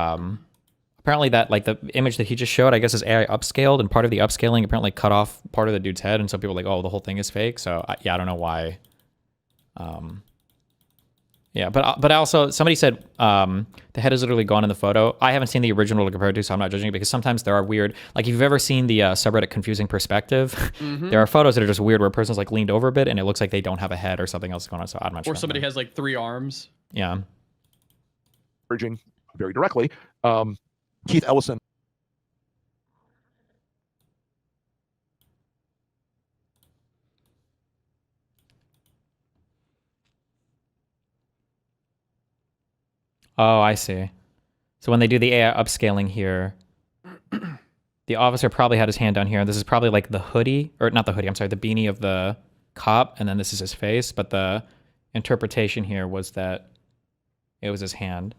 apparently that like the image that he just showed, I guess, is AI upscaled, and part of the upscaling apparently cut off part of the dude's head, and so people are like, oh, the whole thing is fake. So yeah, I don't know why. Yeah, but also somebody said the head is literally gone in the photo. I haven't seen the original to compare to, so I'm not judging it, because sometimes there are weird, like if you've ever seen the subreddit Confusing Perspective, there are photos that are just weird where a person's like leaned over a bit and it looks like they don't have a head or something else going on. So I'm not sure. Or somebody has like 3 arms. Yeah. Urging very directly. Keith Ellison. Oh, I see. So when they do the AI upscaling here, the officer probably had his hand down here. This is probably like the hoodie, or not the hoodie, I'm sorry, the beanie of the cop, and then this is his face. But the interpretation here was that it was his hand.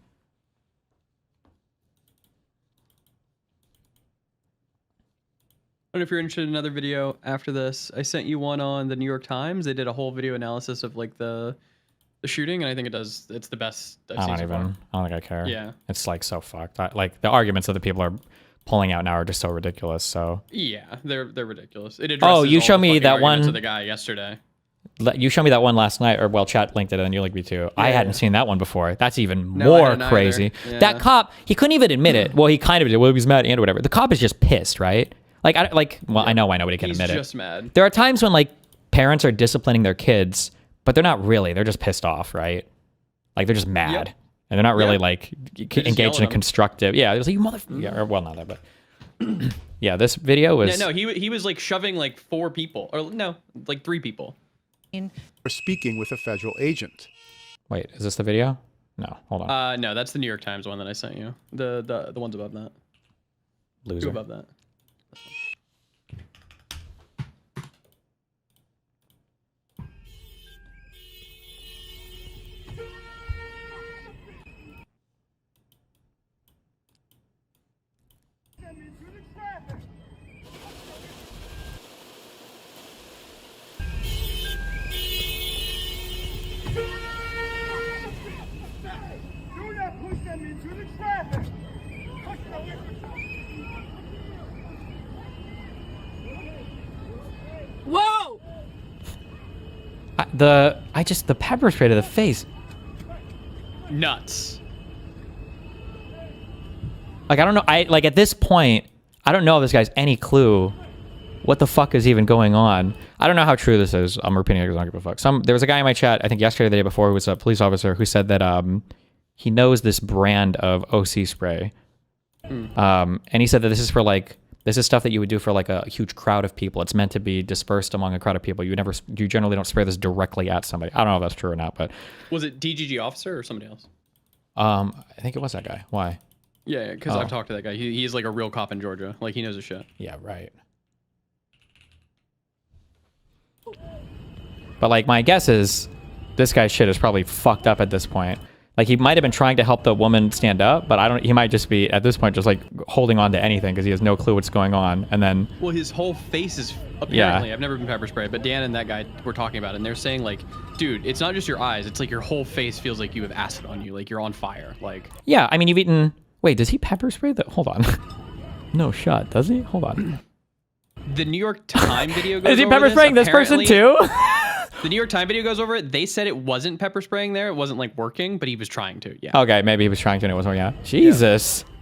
I don't know if you're interested in another video after this. I sent you one on the New York Times. They did a whole video analysis of like the shooting, and I think it's the best I've seen so far. I don't think I care. Yeah. It's like so fucked. Like the arguments that the people are pulling out now are just so ridiculous. So yeah, they're ridiculous. It oh, you showed me that one to the guy yesterday. You showed me that one last night, or well, chat linked it, and you linked me too. I hadn't seen that one before. That's even more crazy. Yeah. That cop, he couldn't even admit it. Well, he kind of did. Well, he was mad and whatever. The cop is just pissed, right? Like, I know why nobody can admit it. He's just mad. There are times when like parents are disciplining their kids, but they're not really. They're just pissed off, right? Like they're just mad, and they're not really like engaged in a constructive. Yeah, it was like, you motherfucker. Yeah, well, not that, but yeah, this video was. No, he was like shoving like 4 people, or no, like 3 people. For speaking with a federal agent. Wait, is this the video? No, hold on. No, that's the New York Times one that I sent you. The ones above that. Loser. 2 above that. Whoa! The pepper spray to the face. Nuts. Like, I don't know. Like at this point, I don't know if this guy's any clue what the fuck is even going on? I don't know how true this is. I'm repeating it because I don't give a fuck. There was a guy in my chat, I think yesterday or the day before, who was a police officer, who said that he knows this brand of OC spray. And he said that this is for like, this is stuff that you would do for like a huge crowd of people. It's meant to be dispersed among a crowd of people. You generally don't spray this directly at somebody. I don't know if that's true or not, but. Was it DGG officer or somebody else? I think it was that guy. Why? Yeah, because I've talked to that guy. He's like a real cop in Georgia. Like, he knows his shit. Yeah, right. But like, my guess is this guy's shit is probably fucked up at this point. Like, he might have been trying to help the woman stand up, but he might just be at this point just like holding on to anything because he has no clue what's going on. And then, well, his whole face is apparently, I've never been pepper sprayed, but Dan and that guy were talking about it, and they're saying like, dude, it's not just your eyes, it's like your whole face feels like you have acid on you, like you're on fire. Like, yeah, I mean, you've eaten. Wait, does he pepper spray that? Hold on. No shot, does he? Hold on. The New York Times video goes Is he over pepper spraying this person too? The New York Times video goes over it. They said it wasn't pepper spraying there. It wasn't like working, but he was trying to. Yeah. Okay, maybe he was trying to and it wasn't working out. Jesus. Yeah.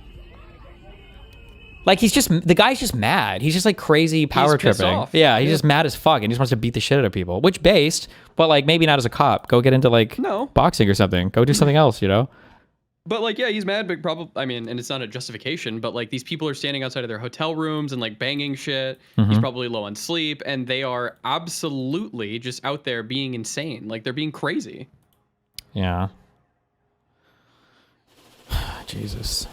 Like, the guy's just mad. He's just like crazy power tripping. Yeah, he's just mad as fuck and he just wants to beat the shit out of people. Which based, but like maybe not as a cop. Go get into like boxing or something. Go do something else, you know? But like, yeah, he's mad, but probably, I mean, and it's not a justification, but like these people are standing outside of their hotel rooms and like banging shit. He's probably low on sleep and they are absolutely just out there being insane. Like, they're being crazy. Yeah. Jesus.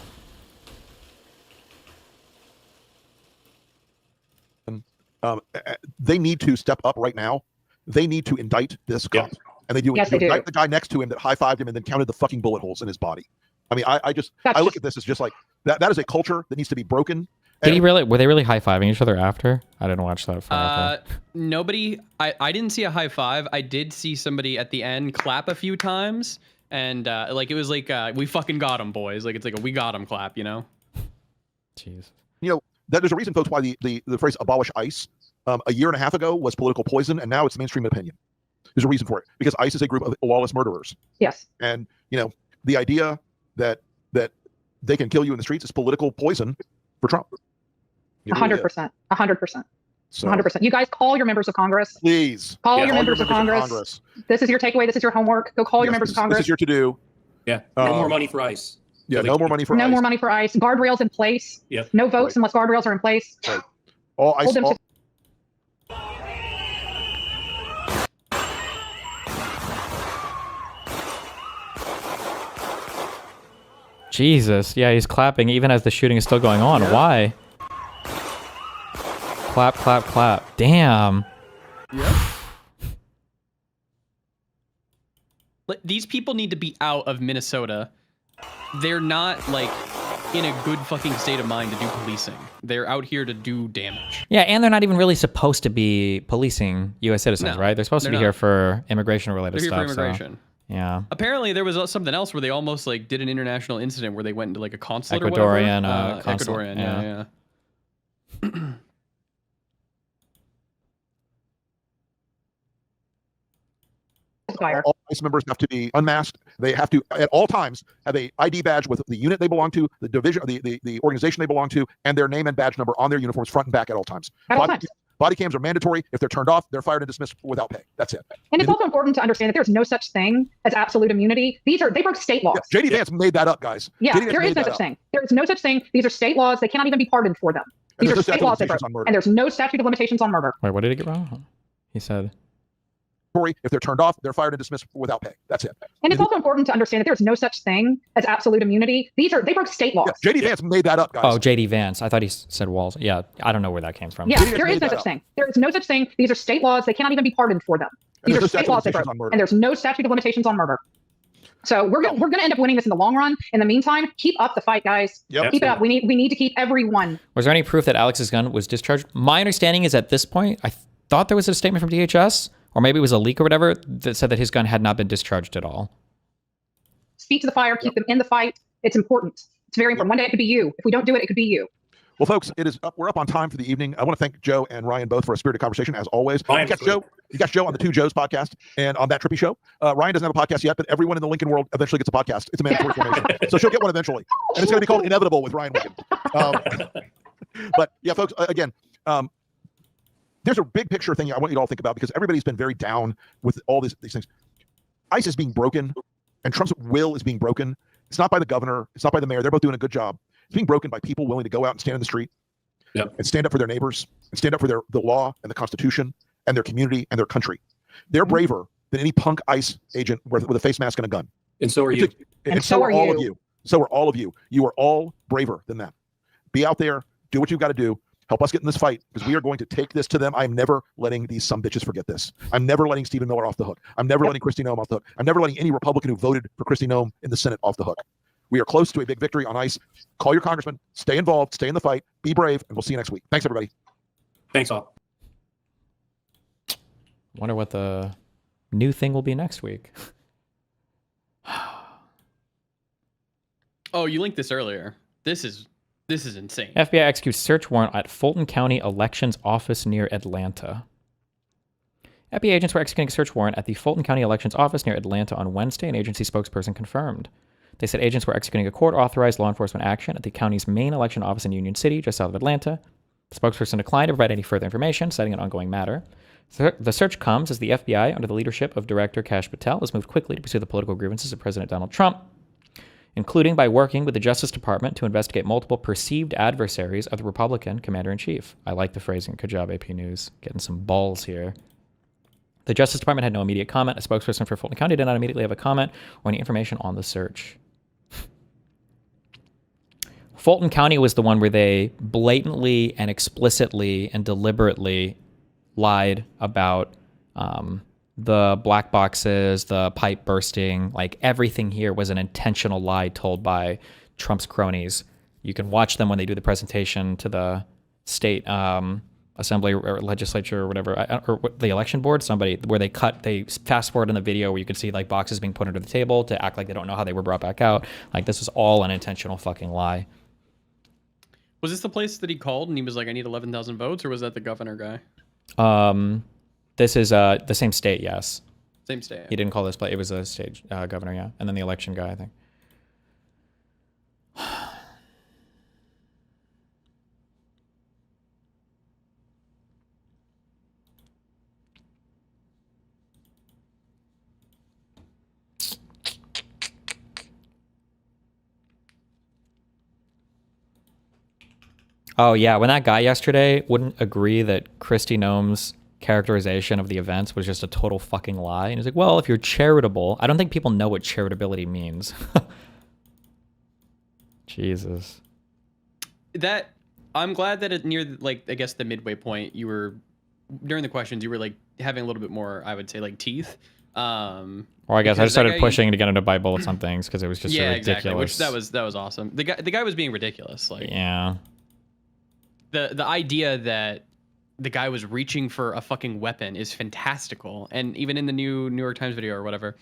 They need to step up right now. They need to indict this cop. And they do. Yes, they do. Indict the guy next to him that high-fived him and then counted the fucking bullet holes in his body. I mean, I look at this as just like, that is a culture that needs to be broken. Were they really high-fiving each other after? I didn't watch that. Nobody, I didn't see a high five. I did see somebody at the end clap a few times. And like, it was like, we fucking got him, boys. Like, it's like a we got him clap, you know? Jeez. You know, there's a reason, folks, why the phrase abolish ICE a year and a half ago was political poison, and now it's mainstream opinion. There's a reason for it, because ICE is a group of lawless murderers. Yes. And, you know, the idea that they can kill you in the streets is political poison for Trump. 100%. 100%. 100%. You guys call your members of Congress. Please. Call your members of Congress. This is your takeaway. This is your homework. Go call your members of Congress. This is your to-do. Yeah. No more money for ICE. Yeah, no more money for ICE. No more money for ICE. Guardrails in place. Yep. No votes unless guardrails are in place. Right. All ICE. Jesus. Yeah, he's clapping even as the shooting is still going on. Yeah. Why? Clap, clap, clap. Damn. Yep. These people need to be out of Minnesota. They're not like in a good fucking state of mind to do policing. They're out here to do damage. Yeah, and they're not even really supposed to be policing U.S. citizens, right? They're supposed to be here for immigration-related stuff. They're here for immigration. So, yeah. Apparently, there was something else where they almost like did an international incident where they went into like a consulate or Ecuadorian, whatever. consulate. Ecuadorian, yeah. All ICE members have to be unmasked. They have to, at all times, have a ID badge with the unit they belong to, the division, the organization they belong to, and their name and badge number on their uniforms, front and back at all times. Body cams are mandatory. If they're turned off, they're fired and dismissed without pay. That's it. And it's also important to understand that there's no such thing as absolute immunity. They broke state laws. Yeah, JD Vance made that up, guys. Yeah, there is no such thing. There is no such thing. These are state laws. They cannot even be pardoned for them. These are state laws they broke. And there's no statute of limitations on murder. Wait, what did he get wrong? He said... If they're turned off, they're fired and dismissed without pay. That's it. And it's also important to understand that there's no such thing as absolute immunity. They broke state laws. Yeah, JD Vance made that up, guys. Oh, JD Vance. I thought he said Walls. Yeah, I don't know where that came from. Yeah, there is no such thing. There is no such thing. These are state laws. They cannot even be pardoned for them. These are state laws they broke. And there's no statute of limitations on murder. So we're gonna end up winning this in the long run. In the meantime, keep up the fight, guys. Yep. Keep it up. We need to keep everyone. Was there any proof that Alex's gun was discharged? My understanding is at this point, I thought there was a statement from DHS, or maybe it was a leak or whatever, that said that his gun had not been discharged at all. Speak to the fire. Keep them in the fight. It's important. It's very important. One day it could be you. If we don't do it, it could be you. Well, folks, we're up on time for the evening. I want to thank Joe and Ryan both for a spirited conversation, as always. You got Joe on the Two Joes podcast and on That Trippy Show. Ryan doesn't have a podcast yet, but everyone in the Lincoln world eventually gets a podcast. It's a mandatory formation. So she'll get one eventually. And it's going to be called Inevitable with Ryan Lincoln. But yeah, folks, again, there's a big picture thing I want you to all think about, because everybody's been very down with all these things. ICE is being broken, and Trump's will is being broken. It's not by the governor. It's not by the mayor. They're both doing a good job. It's being broken by people willing to go out and stand in the street and stand up for their neighbors and stand up for the law and the Constitution and their community and their country. They're braver than any punk ICE agent with a face mask and a gun. And so are you. And so are all of you. So are all of you. You are all braver than that. Be out there. Do what you've got to do. Help us get in this fight, because we are going to take this to them. I'm never letting these sumbitches forget this. I'm never letting Stephen Miller off the hook. I'm never letting Kristi Noem off the hook. I'm never letting any Republican who voted for Kristi Noem in the Senate off the hook. We are close to a big victory on ICE. Call your congressman. Stay involved. Stay in the fight. Be brave. And we'll see you next week. Thanks, everybody. Thanks all. Wonder what the new thing will be next week. Oh, you linked this earlier. This is insane. FBI executes search warrant at Fulton County Elections Office near Atlanta. FBI agents were executing a search warrant at the Fulton County Elections Office near Atlanta on Wednesday, an agency spokesperson confirmed. They said agents were executing a court-authorized law enforcement action at the county's main election office in Union City, just south of Atlanta. The spokesperson declined to provide any further information, citing an ongoing matter. The search comes as the FBI, under the leadership of Director Kash Patel, has moved quickly to pursue the political grievances of President Donald Trump, including by working with the Justice Department to investigate multiple perceived adversaries of the Republican commander-in-chief. I like the phrasing. Good job, AP News. Getting some balls here. The Justice Department had no immediate comment. A spokesperson for Fulton County did not immediately have a comment or any information on the search. Fulton County was the one where they blatantly and explicitly and deliberately lied about the black boxes, the pipe bursting. Like, everything here was an intentional lie told by Trump's cronies. You can watch them when they do the presentation to the state assembly or legislature or whatever, or the election board, where they fast forward in the video where you can see like boxes being put under the table to act like they don't know how they were brought back out. Like, this was all an intentional fucking lie. Was this the place that he called and he was like, I need 11,000 votes, or was that the governor guy? This is the same state, yes. Same state. He didn't call this place. It was a state governor, yeah. And then the election guy, I think. Oh, yeah. When that guy yesterday wouldn't agree that Kristi Noem's characterization of the events was just a total fucking lie. And he's like, well, if you're charitable, I don't think people know what charitability means. Jesus. I'm glad that near, like, I guess the midway point, you were, during the questions, you were like having a little bit more, I would say, like, teeth. Or I guess I just started pushing to get him to bite bullets on things because it was just so ridiculous. Exactly. Which that was awesome. The guy was being ridiculous. Like, yeah. The idea that the guy was reaching for a fucking weapon is fantastical. And even in the New York Times video or whatever,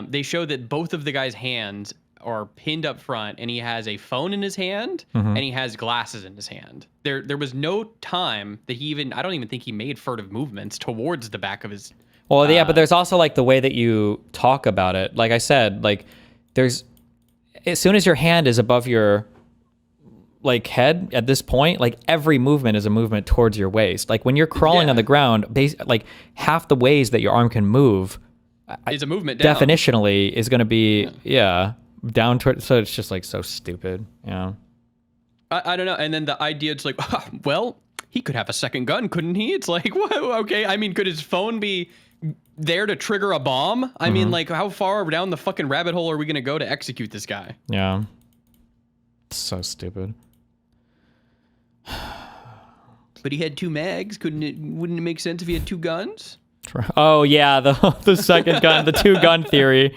they show that both of the guy's hands are pinned up front, and he has a phone in his hand and he has glasses in his hand. There was no time that I don't even think he made furtive movements towards the back of his. Well, yeah, but there's also like the way that you talk about it. Like I said, like as soon as your hand is above your like head at this point, like every movement is a movement towards your waist. Like when you're crawling on the ground, like half the ways that your arm can move is a movement down. Definitionally is going to be down toward. So it's just like so stupid, you know. I don't know. And then the idea, it's like, well, he could have a second gun, couldn't he? It's like, what? Okay, I mean, could his phone be there to trigger a bomb? I mean, like, how far down the fucking rabbit hole are we going to go to execute this guy? Yeah. So stupid. But he had 2 mags. Wouldn't it make sense if he had 2 guns? Oh yeah, the second gun, the 2 gun theory.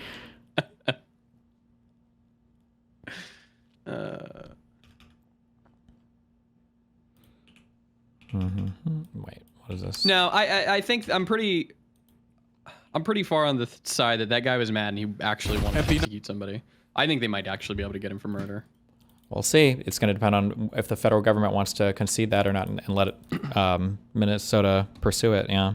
Wait, what is this? No, I think I'm pretty far on the side that guy was mad and he actually wanted to execute somebody. I think they might actually be able to get him for murder. We'll see. It's going to depend on if the federal government wants to concede that or not and let Minnesota pursue it. Yeah.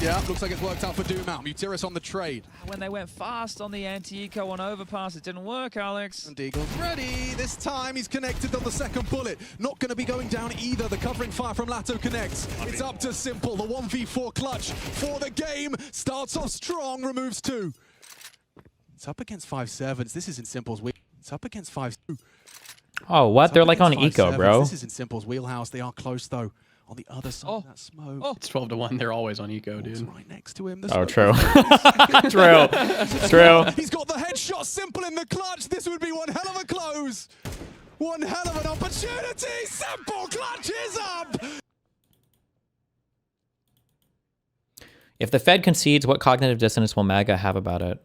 Yeah, looks like it's worked out for Dumas. Mutiris on the trade. When they went fast on the anti-eco on overpass, it didn't work, Alex. And Deagle's ready. This time he's connected on the second bullet. Not going to be going down either. The covering fire from Lato connects. It's up to Simple. The 1v4 clutch for the game. Starts off strong, removes 2. It's up against 5-7s. This isn't Simple's wheel. It's up against 5-2. Oh, what? They're like on eco, bro. This isn't Simple's wheelhouse. They are close, though. On the other side of that smoke. Oh, it's 12-1. They're always on eco, dude. Right next to him. Oh, true. True. True. He's got the headshot. Simple in the clutch. This would be one hell of a close. One hell of an opportunity. Simple clutches up. If the Fed concedes, what cognitive dissonance will MAGA have about it?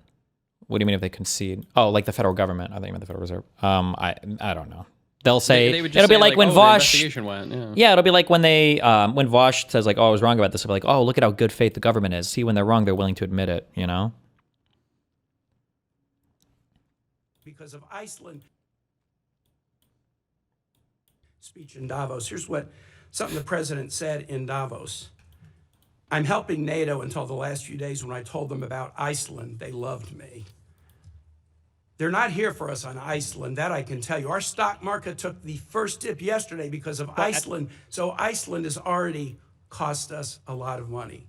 What do you mean if they concede? Oh, like the federal government. I think you meant the Federal Reserve. I don't know. They'll say they would just it'll be say, like when oh, the Vosh. investigation went, Yeah, it'll be like when they when Vosh says like, "Oh, I was wrong about this." They'll be like, "Oh, look at how good faith the government is." See, when they're wrong, they're willing to admit it. You know. Because of Iceland. Speech in Davos. Here's what something the president said in Davos. I'm helping NATO until the last few days when I told them about Iceland, they loved me. They're not here for us on Iceland, that I can tell you. Our stock market took the first dip yesterday because of Iceland. So Iceland has already cost us a lot of money.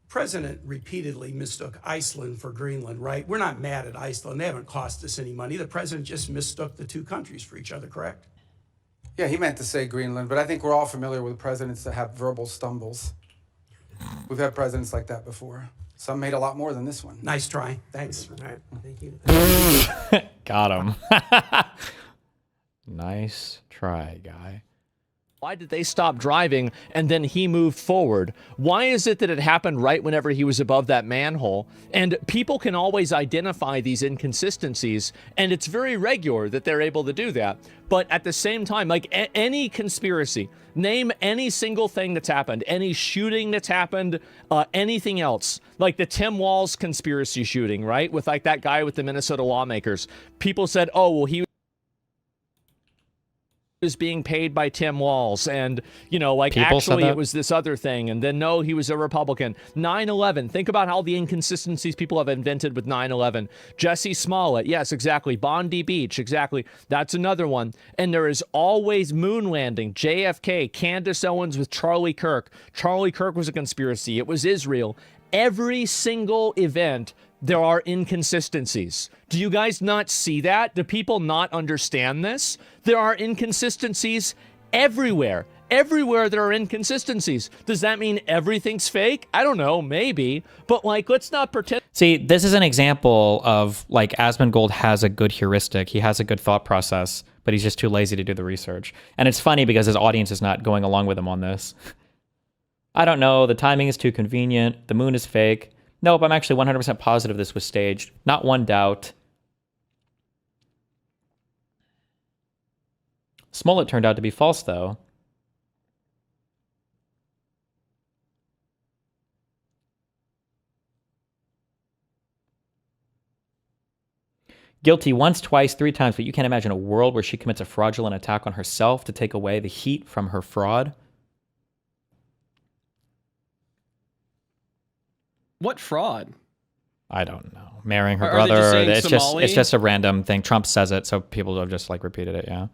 President repeatedly mistook Iceland for Greenland, right? We're not mad at Iceland. They haven't cost us any money. The president just mistook the two countries for each other, correct? Yeah, he meant to say Greenland, but I think we're all familiar with presidents that have verbal stumbles. We've had presidents like that before. Some made a lot more than this one. Nice try. Thanks. All right. Thank you. Got him. Nice try, guy. Why did they stop driving and then he moved forward? Why is it that it happened right whenever he was above that manhole? And people can always identify these inconsistencies, and it's very regular that they're able to do that. But at the same time, like any conspiracy, name any single thing that's happened, any shooting that's happened, anything else, like the Tim Walz conspiracy shooting, right? With like that guy with the Minnesota lawmakers. People said, oh, well, he was being paid by Tim Walz, and you know, like People actually it was this other thing, and then no, he was a Republican. 9/11, think about all the inconsistencies people have invented with 9/11. Jesse Smollett, yes, exactly. Bondi Beach, exactly. That's another one. And there is always moon landing. JFK, Candace Owens with Charlie Kirk. Charlie Kirk was a conspiracy. It was Israel. Every single event, there are inconsistencies. Do you guys not see that? Do people not understand this? There are inconsistencies everywhere. Everywhere there are inconsistencies. Does that mean everything's fake? I don't know, maybe. But like, let's not pretend. See, this is an example of like Asmongold has a good heuristic. He has a good thought process, but he's just too lazy to do the research. And it's funny because his audience is not going along with him on this. I don't know. The timing is too convenient. The moon is fake. Nope, I'm actually 100% positive this was staged. Not one doubt. Smollett turned out to be false, though. Guilty once, twice, 3 times, but you can't imagine a world where she commits a fraudulent attack on herself to take away the heat from her fraud. What fraud? I don't know. Marrying her Are they just brother. saying It's just Somali? a random thing. Trump says it, so people have just like repeated it, yeah.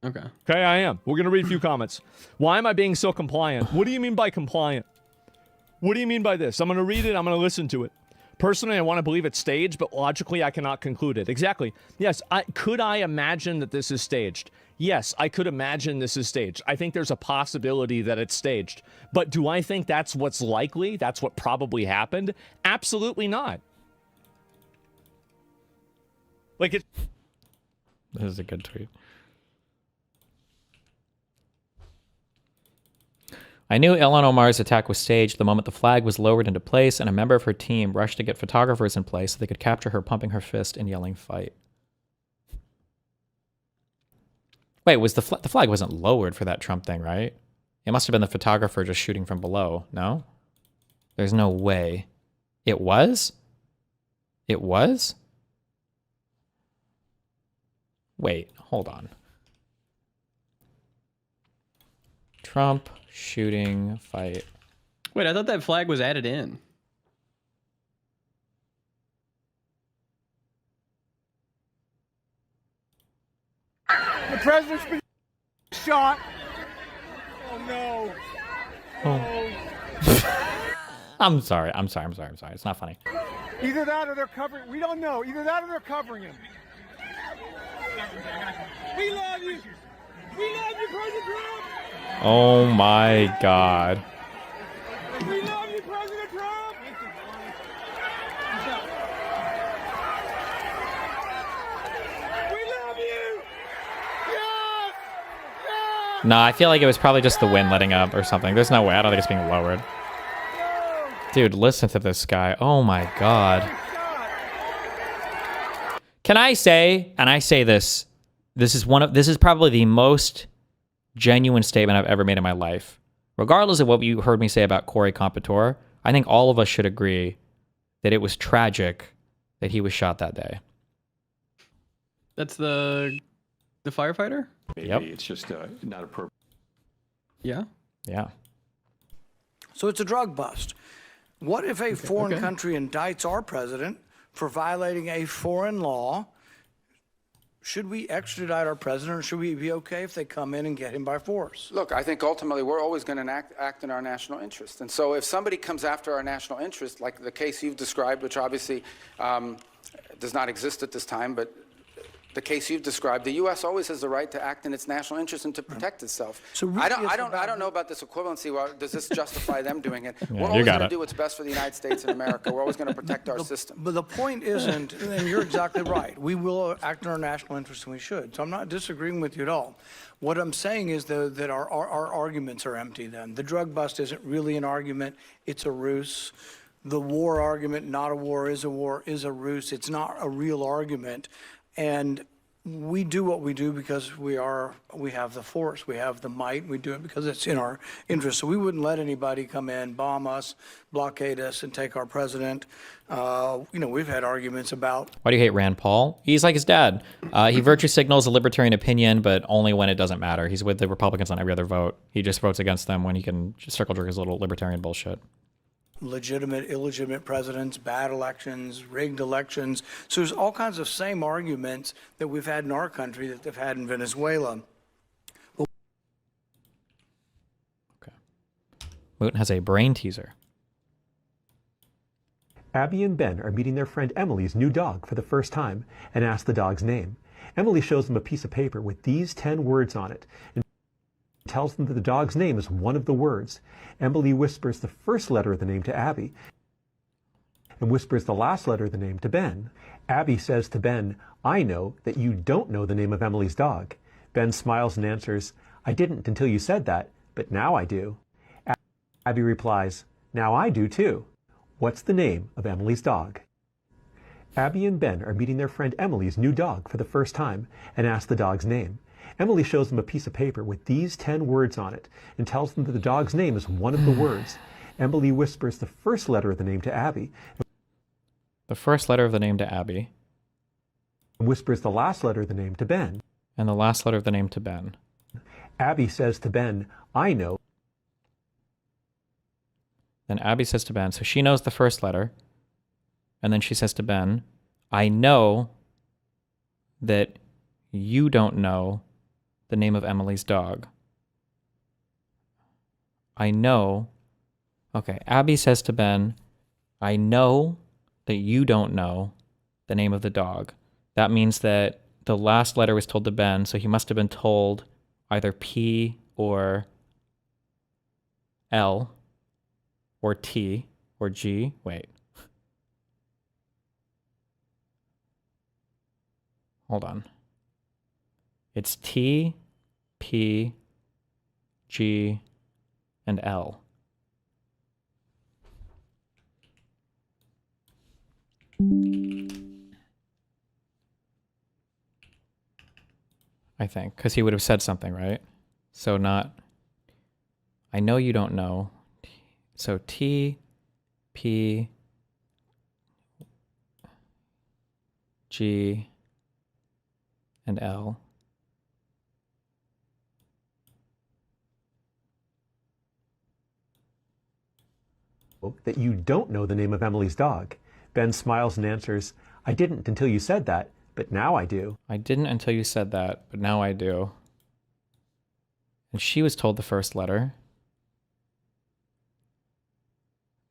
Okay. Okay, I am. We're going to read a few comments. Why am I being so compliant? What do you mean by compliant? What do you mean by this? I'm going to read it. I'm going to listen to it. Personally, I want to believe it's staged, but logically, I cannot conclude it. Exactly. Yes. Could I imagine that this is staged? Yes, I could imagine this is staged. I think there's a possibility that it's staged. But do I think that's what's likely? That's what probably happened? Absolutely not. Like it. This is a good tweet. I knew Ilhan Omar's attack was staged the moment the flag was lowered into place and a member of her team rushed to get photographers in place so they could capture her pumping her fist and yelling fight. Wait, was the flag wasn't lowered for that Trump thing, right? It must have been the photographer just shooting from below, no? There's no way. It was? It was? Wait, hold on. Trump shooting fight. Wait, I thought that flag was added in. The president's been shot. Oh no. I'm sorry. It's not funny. Either that or they're covering. We don't know. Either that or they're covering him. We love you. We love you, President Trump. Oh my God. We love you, President Trump. We love you. Yes. Yes. No, I feel like it was probably just the wind letting up or something. There's no way. I don't think it's being lowered. Dude, listen to this guy. Oh my God. Can I say, and I say this, this is probably the most genuine statement I've ever made in my life. Regardless of what you heard me say about Corey Competore, I think all of us should agree that it was tragic that he was shot that day. That's the firefighter? Maybe Yep. it's just not appropriate. Yeah. Yeah. So it's a drug bust. What if a foreign country indicts our president for violating a foreign law? Should we extradite our president, or should we be okay if they come in and get him by force? Look, I think ultimately we're always going to act in our national interest. And so if somebody comes after our national interest, like the case you've described, which obviously does not exist at this time, but the case you've described, the U.S. always has the right to act in its national interest and to protect itself. So really I don't know about this equivalency. Well, does this justify them doing it? Yeah, We're always going to do what's best for the United States and America. We're always going to protect our system. But the point isn't, and you're exactly right, we will act in our national interest and we should. So I'm not disagreeing with you at all. What I'm saying is, though, that our arguments are empty then. The drug bust isn't really an argument. It's a ruse. The war argument, not a war, is a ruse. It's not a real argument. And we do what we do because we have the force, we have the might, we do it because it's in our interest. So we wouldn't let anybody come in, bomb us, blockade us, and take our president. We've had arguments about. Why do you hate Rand Paul? He's like his dad. He virtue signals a libertarian opinion, but only when it doesn't matter. He's with the Republicans on every other vote. He just votes against them when he can just circle jerk his little libertarian bullshit. Legitimate, illegitimate presidents, bad elections, rigged elections. So there's all kinds of same arguments that we've had in our country that they've had in Venezuela. Moot has a brain teaser. Abby and Ben are meeting their friend Emily's new dog for the first time and ask the dog's name. Emily shows them a piece of paper with these 10 words on it and tells them that the dog's name is one of the words. Emily whispers the first letter of the name to Abby and whispers the last letter of the name to Ben. Abby says to Ben, "I know that you don't know the name of Emily's dog." Ben smiles and answers, "I didn't until you said that, but now I do." Abby replies, "Now I do too. What's the name of Emily's dog?" Abby and Ben are meeting their friend Emily's new dog for the first time and ask the dog's name. Emily shows them a piece of paper with these 10 words on it and tells them that the dog's name is one of the words. Emily whispers the first letter of the name to Abby. The first letter of the name to Abby. And whispers the last letter of the name to Ben. And the last letter of the name to Ben. Abby says to Ben, "I know." Then Abby says to Ben, so she knows the first letter. And then she says to Ben, "I know that you don't know the name of Emily's dog." I know. Okay, Abby says to Ben, "I know that you don't know the name of the dog." That means that the last letter was told to Ben, so he must have been told either P or L or T or G. Wait. Hold on. It's T, P, G, and L. I think, because he would have said something, right? So not, I know you don't know. So T, P, G, and L. that you don't know the name of Emily's dog. Ben smiles and answers, I didn't until you said that, but now I do. I didn't until you said that, but now I do. And she was told the first letter.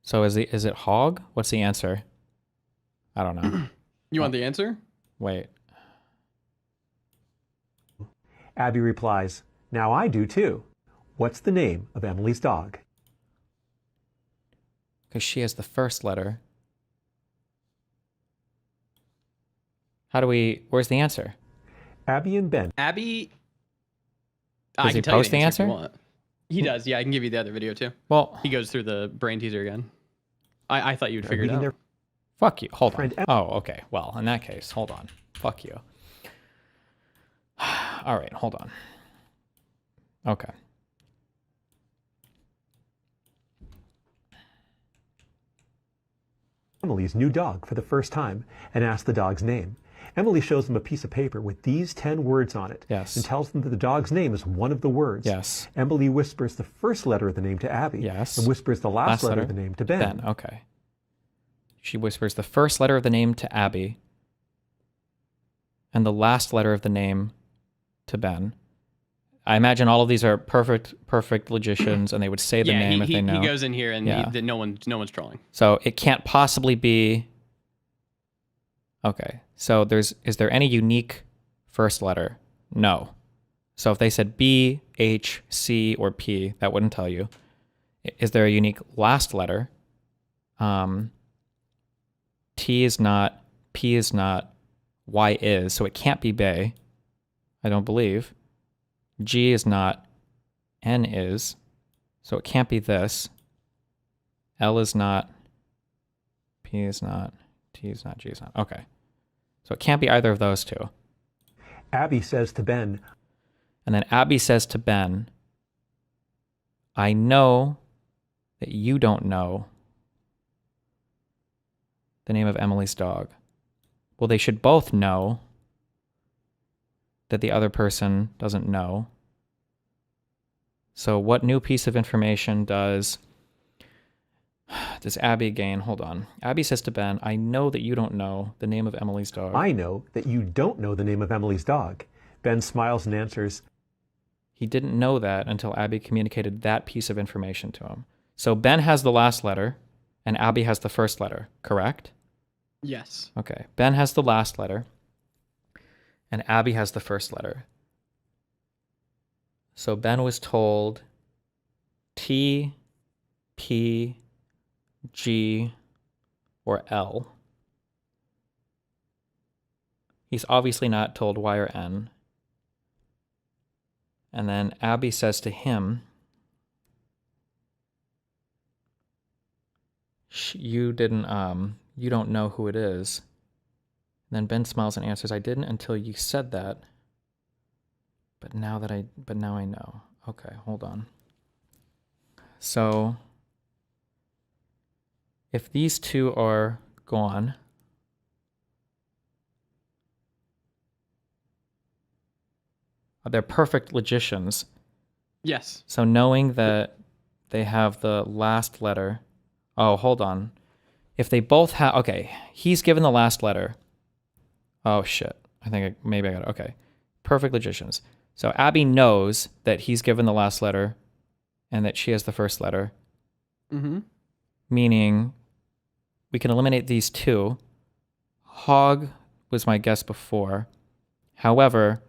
So is it hog? What's the answer? I don't know. You want the answer? Wait. Abby replies, now I do too. What's the name of Emily's dog? Because she has the first letter. Where's the answer? Abby and Ben. Abby. Does I he can tell you post the if answer? you want. He does. Yeah, I can give you the other video too. Well, he goes through the brain teaser again. I thought you'd figure it out. Fuck you. Hold on. Oh, okay. Well, in that case, hold on. Fuck you. All right, hold on. Okay. Emily's new dog for the first time and asks the dog's name. Emily shows them a piece of paper with these 10 words on it Yes. and tells them that the dog's name is one of the words. Yes. Emily whispers the first letter of the name to Abby. Yes. And whispers the last letter of the name to Ben. Okay. She whispers the first letter of the name to Abby and the last letter of the name to Ben. I imagine all of these are perfect logicians, and they would say the name if they know. He goes in here and no one's trolling. So it can't possibly be. Okay. So is there any unique first letter? No. So if they said B, H, C, or P, that wouldn't tell you. Is there a unique last letter? T is not, P is not, Y is, so it can't be Bay. I don't believe. G is not, N is, so it can't be this. L is not, P is not, T is not, G is not. Okay. So it can't be either of those two. Abby says to Ben. And then Abby says to Ben, I know that you don't know the name of Emily's dog. Well, they should both know that the other person doesn't know. So what new piece of information does Abby gain? Hold on. Abby says to Ben, I know that you don't know the name of Emily's dog. I know that you don't know the name of Emily's dog. Ben smiles and answers. He didn't know that until Abby communicated that piece of information to him. So Ben has the last letter and Abby has the first letter, correct? Yes. Okay. Ben has the last letter and Abby has the first letter. So Ben was told T, P, G, or L. He's obviously not told Y or N. And then Abby says to him, you don't know who it is. And then Ben smiles and answers, I didn't until you said that. But now I know. Okay, hold on. So if these two are gone, they're perfect logicians. Yes. So knowing that they have the last letter. Oh, hold on. If they both have, okay, he's given the last letter. Oh shit. Maybe I got it. Okay. Perfect logicians. So Abby knows that he's given the last letter and that she has the first letter. Mm-hmm. Meaning we can eliminate these two. Hog was my guess before. However,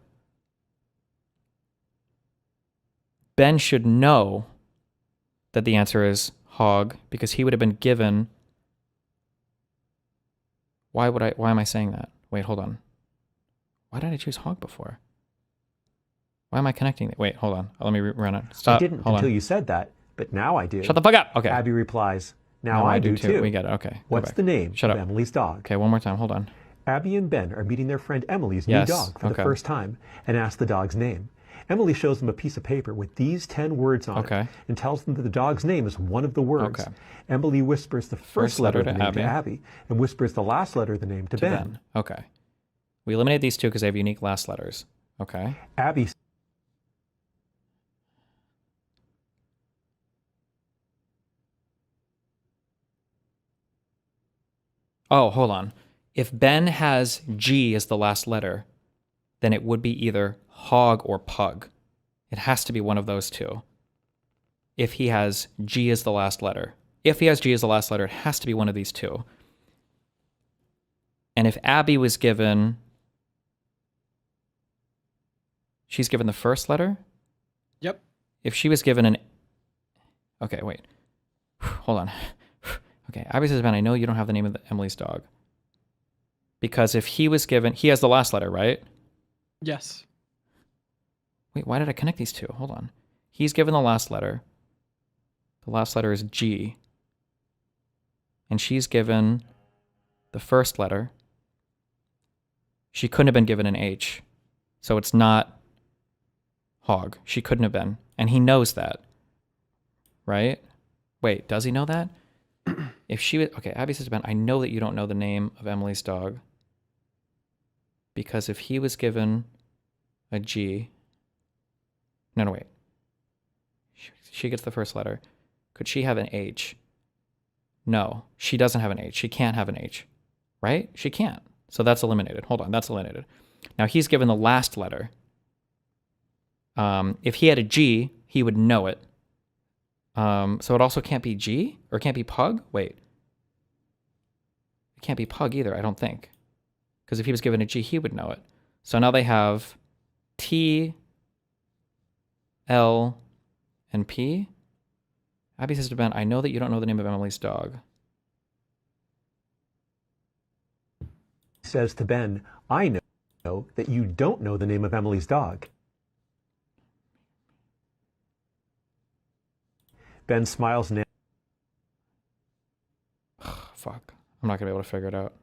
Ben should know that the answer is hog because he would have been given. Why am I saying that? Wait, hold on. Why did I choose hog before? Why am I connecting it? Wait, hold on. Let me run it. Stop. I didn't until you said that, but now I do. Shut the fuck up. Okay. Abby replies, now I do too. We get it. Okay. What's the name Shut of up. Emily's dog? Okay, one more time. Hold on. Abby and Ben are meeting their friend Emily's Yes, new dog for the okay. first time and ask the dog's name. Emily shows them a piece of paper with these 10 words on it and tells them that the dog's name is one of the words. Okay. Emily whispers the first letter of the name Abby. to Abby and whispers the last letter of the name to Ben. Okay. We eliminate these two because they have unique last letters. Okay. Abby Oh, hold on. If Ben has G as the last letter, then it would be either hog or pug. It has to be one of those two. If he has G as the last letter. If he has G as the last letter, it has to be one of these two. And if Abby was given... She's given the first letter? Yep. If she was given an... Okay, wait. Hold on. Okay, Abby says, Ben, I know you don't have the name of Emily's dog. Because if he was given... He has the last letter, right? Yes. Wait, why did I connect these two? Hold on. He's given the last letter. The last letter is G. And she's given the first letter. She couldn't have been given an H. So it's not hog. She couldn't have been. And he knows that. Right? Wait, does he know that? If she was... Okay, Abby says, Ben, I know that you don't know the name of Emily's dog. Because if he was given a G... No, wait. She gets the first letter. Could she have an H? No, she doesn't have an H. She can't have an H. Right? She can't. So that's eliminated. Hold on, that's eliminated. Now he's given the last letter. If he had a G, he would know it. So it also can't be G? Or can't be pug? Wait. It can't be pug either, I don't think. Because if he was given a G, he would know it. So now they have T, L, and P. Abby says to Ben, I know that you don't know the name of Emily's dog. Says to Ben, I know that you don't know the name of Emily's dog. Ben smiles and... Fuck. I'm not going to be able to figure it out.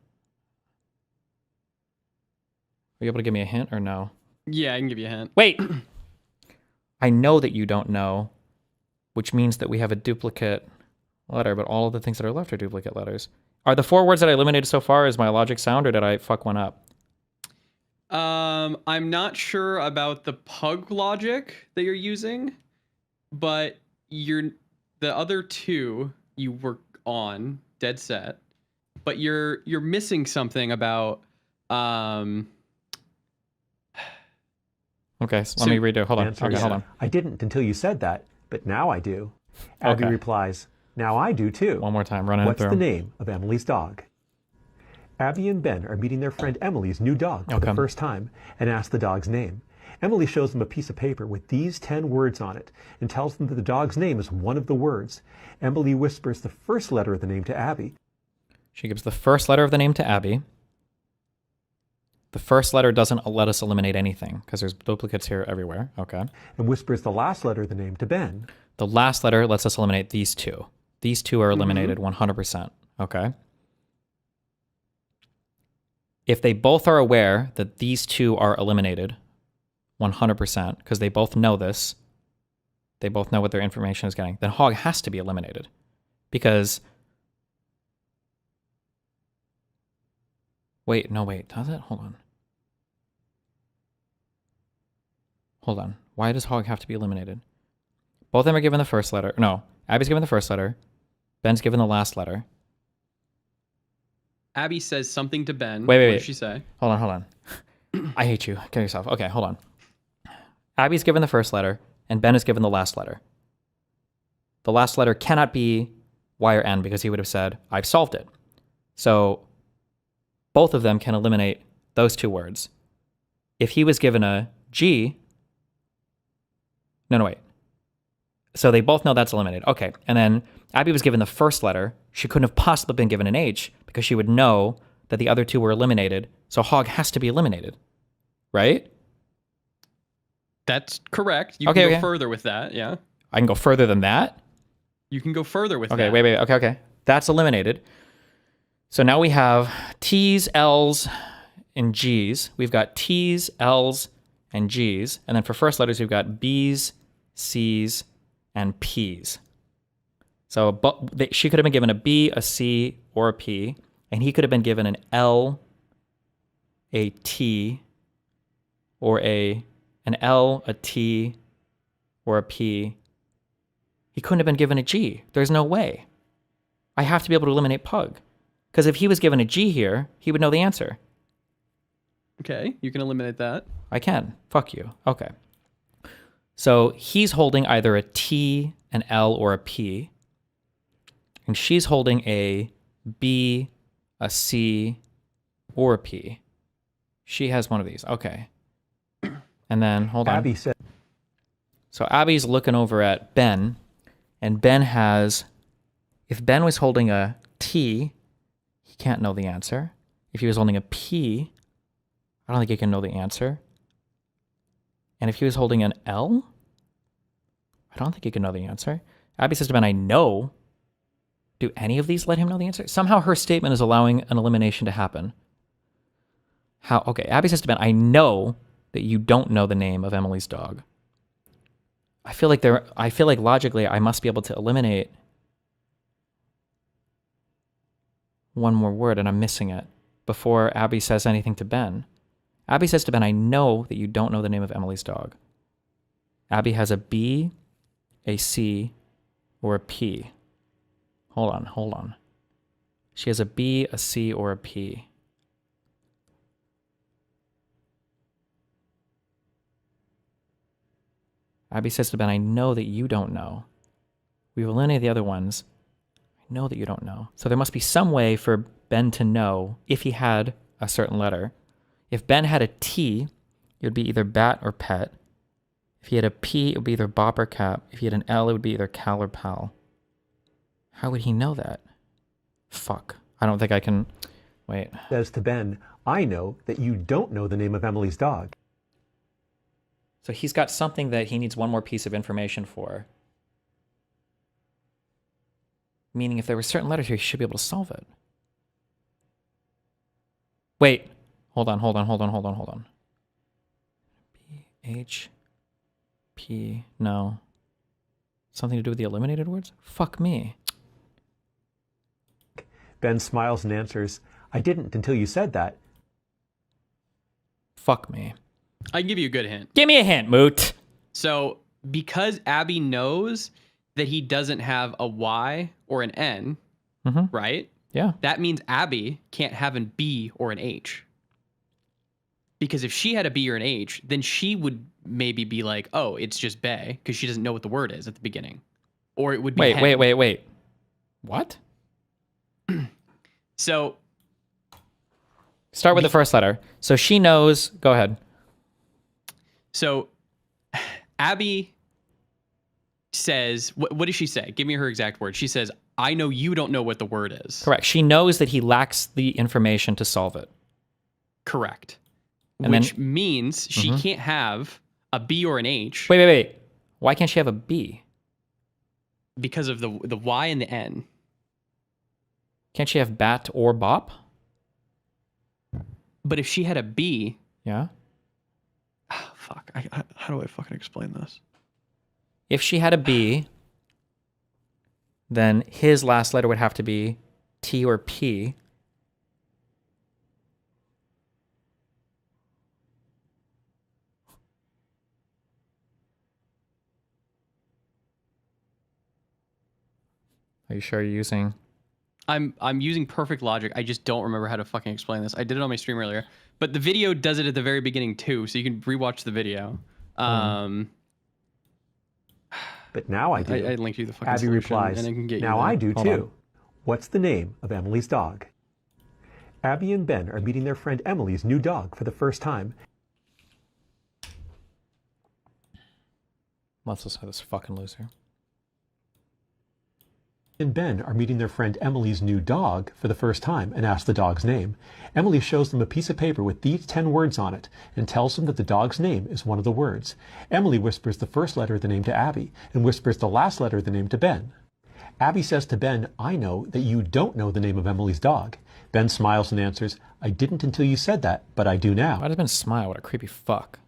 Are you able to give me a hint or no? Yeah, I can give you a hint. Wait! I know that you don't know, which means that we have a duplicate letter, but all of the things that are left are duplicate letters. Are the 4 words that I eliminated so far, is my logic sound, or did I fuck one up? I'm not sure about the pug logic that you're using, but the other two you were on, dead set, but you're missing something about Okay, so let me redo. Hold on. Okay, hold on. I didn't until you said that, but now I do. Abby replies, now I do too. One more time, running it through. What's the name of Emily's dog? Abby and Ben are meeting their friend Emily's new dog for the first time and ask the dog's name. Emily shows them a piece of paper with these 10 words on it and tells them that the dog's name is one of the words. Emily whispers the first letter of the name to Abby. She gives the first letter of the name to Abby. The first letter doesn't let us eliminate anything because there's duplicates here everywhere. Okay. And whispers the last letter of the name to Ben. The last letter lets us eliminate these two. These two are eliminated 100%. Okay. If they both are aware that these two are eliminated 100%, because they both know this, they both know what their information is getting, then hog has to be eliminated. Because... Wait, no, wait. Does it? Hold on. Hold on. Why does hog have to be eliminated? Both of them are given the first letter. No, Abby's given the first letter. Ben's given the last letter. Abby says something to Ben. Wait. What does she say? Hold on. I hate you. Kill yourself. Okay, hold on. Abby's given the first letter, and Ben is given the last letter. The last letter cannot be Y or N because he would have said, I've solved it. So both of them can eliminate those two words. If he was given a G... No, wait. So they both know that's eliminated. Okay, and then Abby was given the first letter. She couldn't have possibly been given an H because she would know that the other two were eliminated. So hog has to be eliminated, right? That's correct. You can go further with that, yeah. I can go further than that? You can go further with that. Okay, wait. Okay. That's eliminated. So now we have T's, L's, and G's. We've got T's, L's, and G's. And then for first letters, we've got B's, C's, and P's. So she could have been given a B, a C, or a P. And he could have been given an L, a T, or an L, a T, or a P. He couldn't have been given a G. There's no way. I have to be able to eliminate pug. Because if he was given a G here, he would know the answer. Okay, you can eliminate that. I can. Fuck you. Okay. So he's holding either a T, an L, or a P. And she's holding a B, a C, or a P. She has one of these. Okay. And then, hold on. Abby said. So Abby's looking over at Ben, and Ben has, if Ben was holding a T, he can't know the answer. If he was holding a P, I don't think he can know the answer. And if he was holding an L, I don't think he can know the answer. Abby says to Ben, I know. Do any of these let him know the answer? Somehow her statement is allowing an elimination to happen. How? Okay, Abby says to Ben, I know that you don't know the name of Emily's dog. I feel like logically I must be able to eliminate one more word, and I'm missing it before Abby says anything to Ben. Abby says to Ben, I know that you don't know the name of Emily's dog. Abby has a B, a C, or a P. Hold on. She has a B, a C, or a P. Abby says to Ben, I know that you don't know. We've eliminated the other ones. I know that you don't know. So there must be some way for Ben to know if he had a certain letter. If Ben had a T, it would be either bat or pet. If he had a P, it would be either bop or cap. If he had an L, it would be either cal or pal. How would he know that? Fuck. I don't think I can... Wait. Says to Ben, I know that you don't know the name of Emily's dog. So he's got something that he needs one more piece of information for. Meaning if there were certain letters here, he should be able to solve it. Wait. Hold on. B, H, P, no. Something to do with the eliminated words? Fuck me. Ben smiles and answers, I didn't until you said that. Fuck me. I can give you a good hint. Give me a hint, Moot. So, because Abby knows that he doesn't have a Y or an N, right? Yeah. That means Abby can't have an B or an H. Because if she had a B or an H, then she would maybe be like, oh, it's just Bay, because she doesn't know what the word is at the beginning. Or it would be Wait. What? So... Start with the first letter. So she knows... Go ahead. So, Abby says, what does she say? Give me her exact words. She says, I know you don't know what the word is. Correct. She knows that he lacks the information to solve it. Correct. And which means she can't have a B or an H. Wait. Why can't she have a B? Because of the Y and the N. Can't she have bat or bop? But if she had a B... Yeah? Fuck. How do I fucking explain this? If she had a B, then his last letter would have to be T or P. Are you sure you're using... I'm using perfect logic. I just don't remember how to fucking explain this. I did it on my stream earlier. But the video does it at the very beginning too, so you can rewatch the video. But now I do. I linked you the fucking Abby solution, replies, and I can get you now the- I do Hold too. on. What's the name of Emily's dog? Abby and Ben are meeting their friend Emily's new dog for the first time. Let's listen to this fucking loser. And Ben are meeting their friend Emily's new dog for the first time and ask the dog's name. Emily shows them a piece of paper with these 10 words on it and tells them that the dog's name is one of the words. Emily whispers the first letter of the name to Abby and whispers the last letter of the name to Ben. Abby says to Ben, I know that you don't know the name of Emily's dog. Ben smiles and answers, I didn't until you said that, but I do now. Why does Ben smile? What a creepy fuck.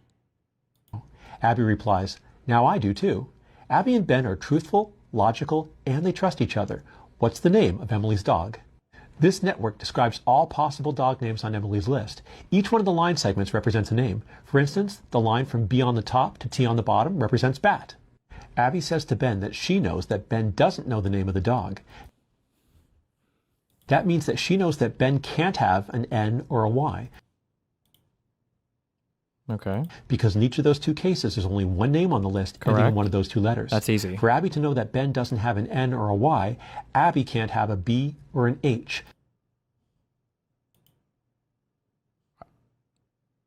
Abby replies, now I do too. Abby and Ben are truthful, logical, and they trust each other. What's the name of Emily's dog? This network describes all possible dog names on Emily's list. Each one of the line segments represents a name. For instance, the line from B on the top to T on the bottom represents bat. Abby says to Ben that she knows that Ben doesn't know the name of the dog. That means that she knows that Ben can't have an N or a Y. Okay. Because in each of those two cases, there's only one name on the list ending in Correct. one of those two letters. That's easy. For Abby to know that Ben doesn't have an N or a Y, Abby can't have a B or an H.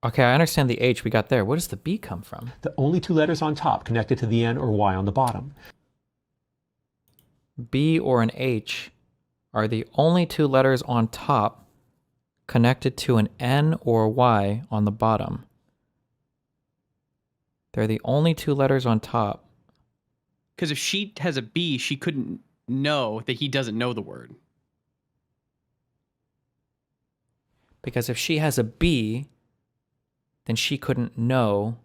Okay, I understand the H we got there. Where does the B come from? The only two letters on top connected to the N or Y on the bottom. B or an H are the only two letters on top connected to an N or a Y on the bottom. They're the only two letters on top. Because if she has a B, she couldn't know that he doesn't know the word. Because if she has a B, then she couldn't know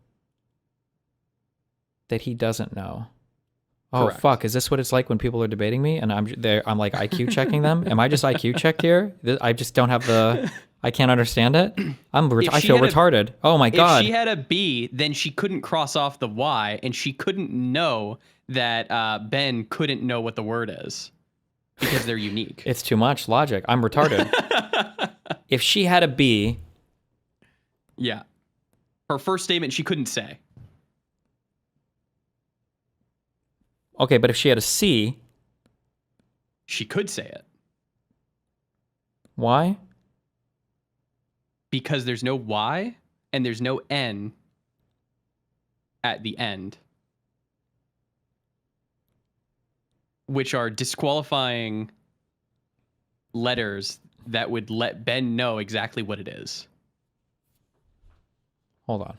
that he doesn't know. Oh, Correct. fuck. Is this what it's like when people are debating me and I'm like IQ checking them? Am I just IQ checked here? I just don't have the... I can't understand it. I feel retarded. Oh my God. If she had a B, then she couldn't cross off the Y, and she couldn't know that Ben couldn't know what the word is because they're unique. It's too much logic. I'm retarded. If she had a B... Yeah. Her first statement she couldn't say. Okay, but if she had a C... She could say it. Why? Because there's no Y and there's no N at the end, which are disqualifying letters that would let Ben know exactly what it is. Hold on.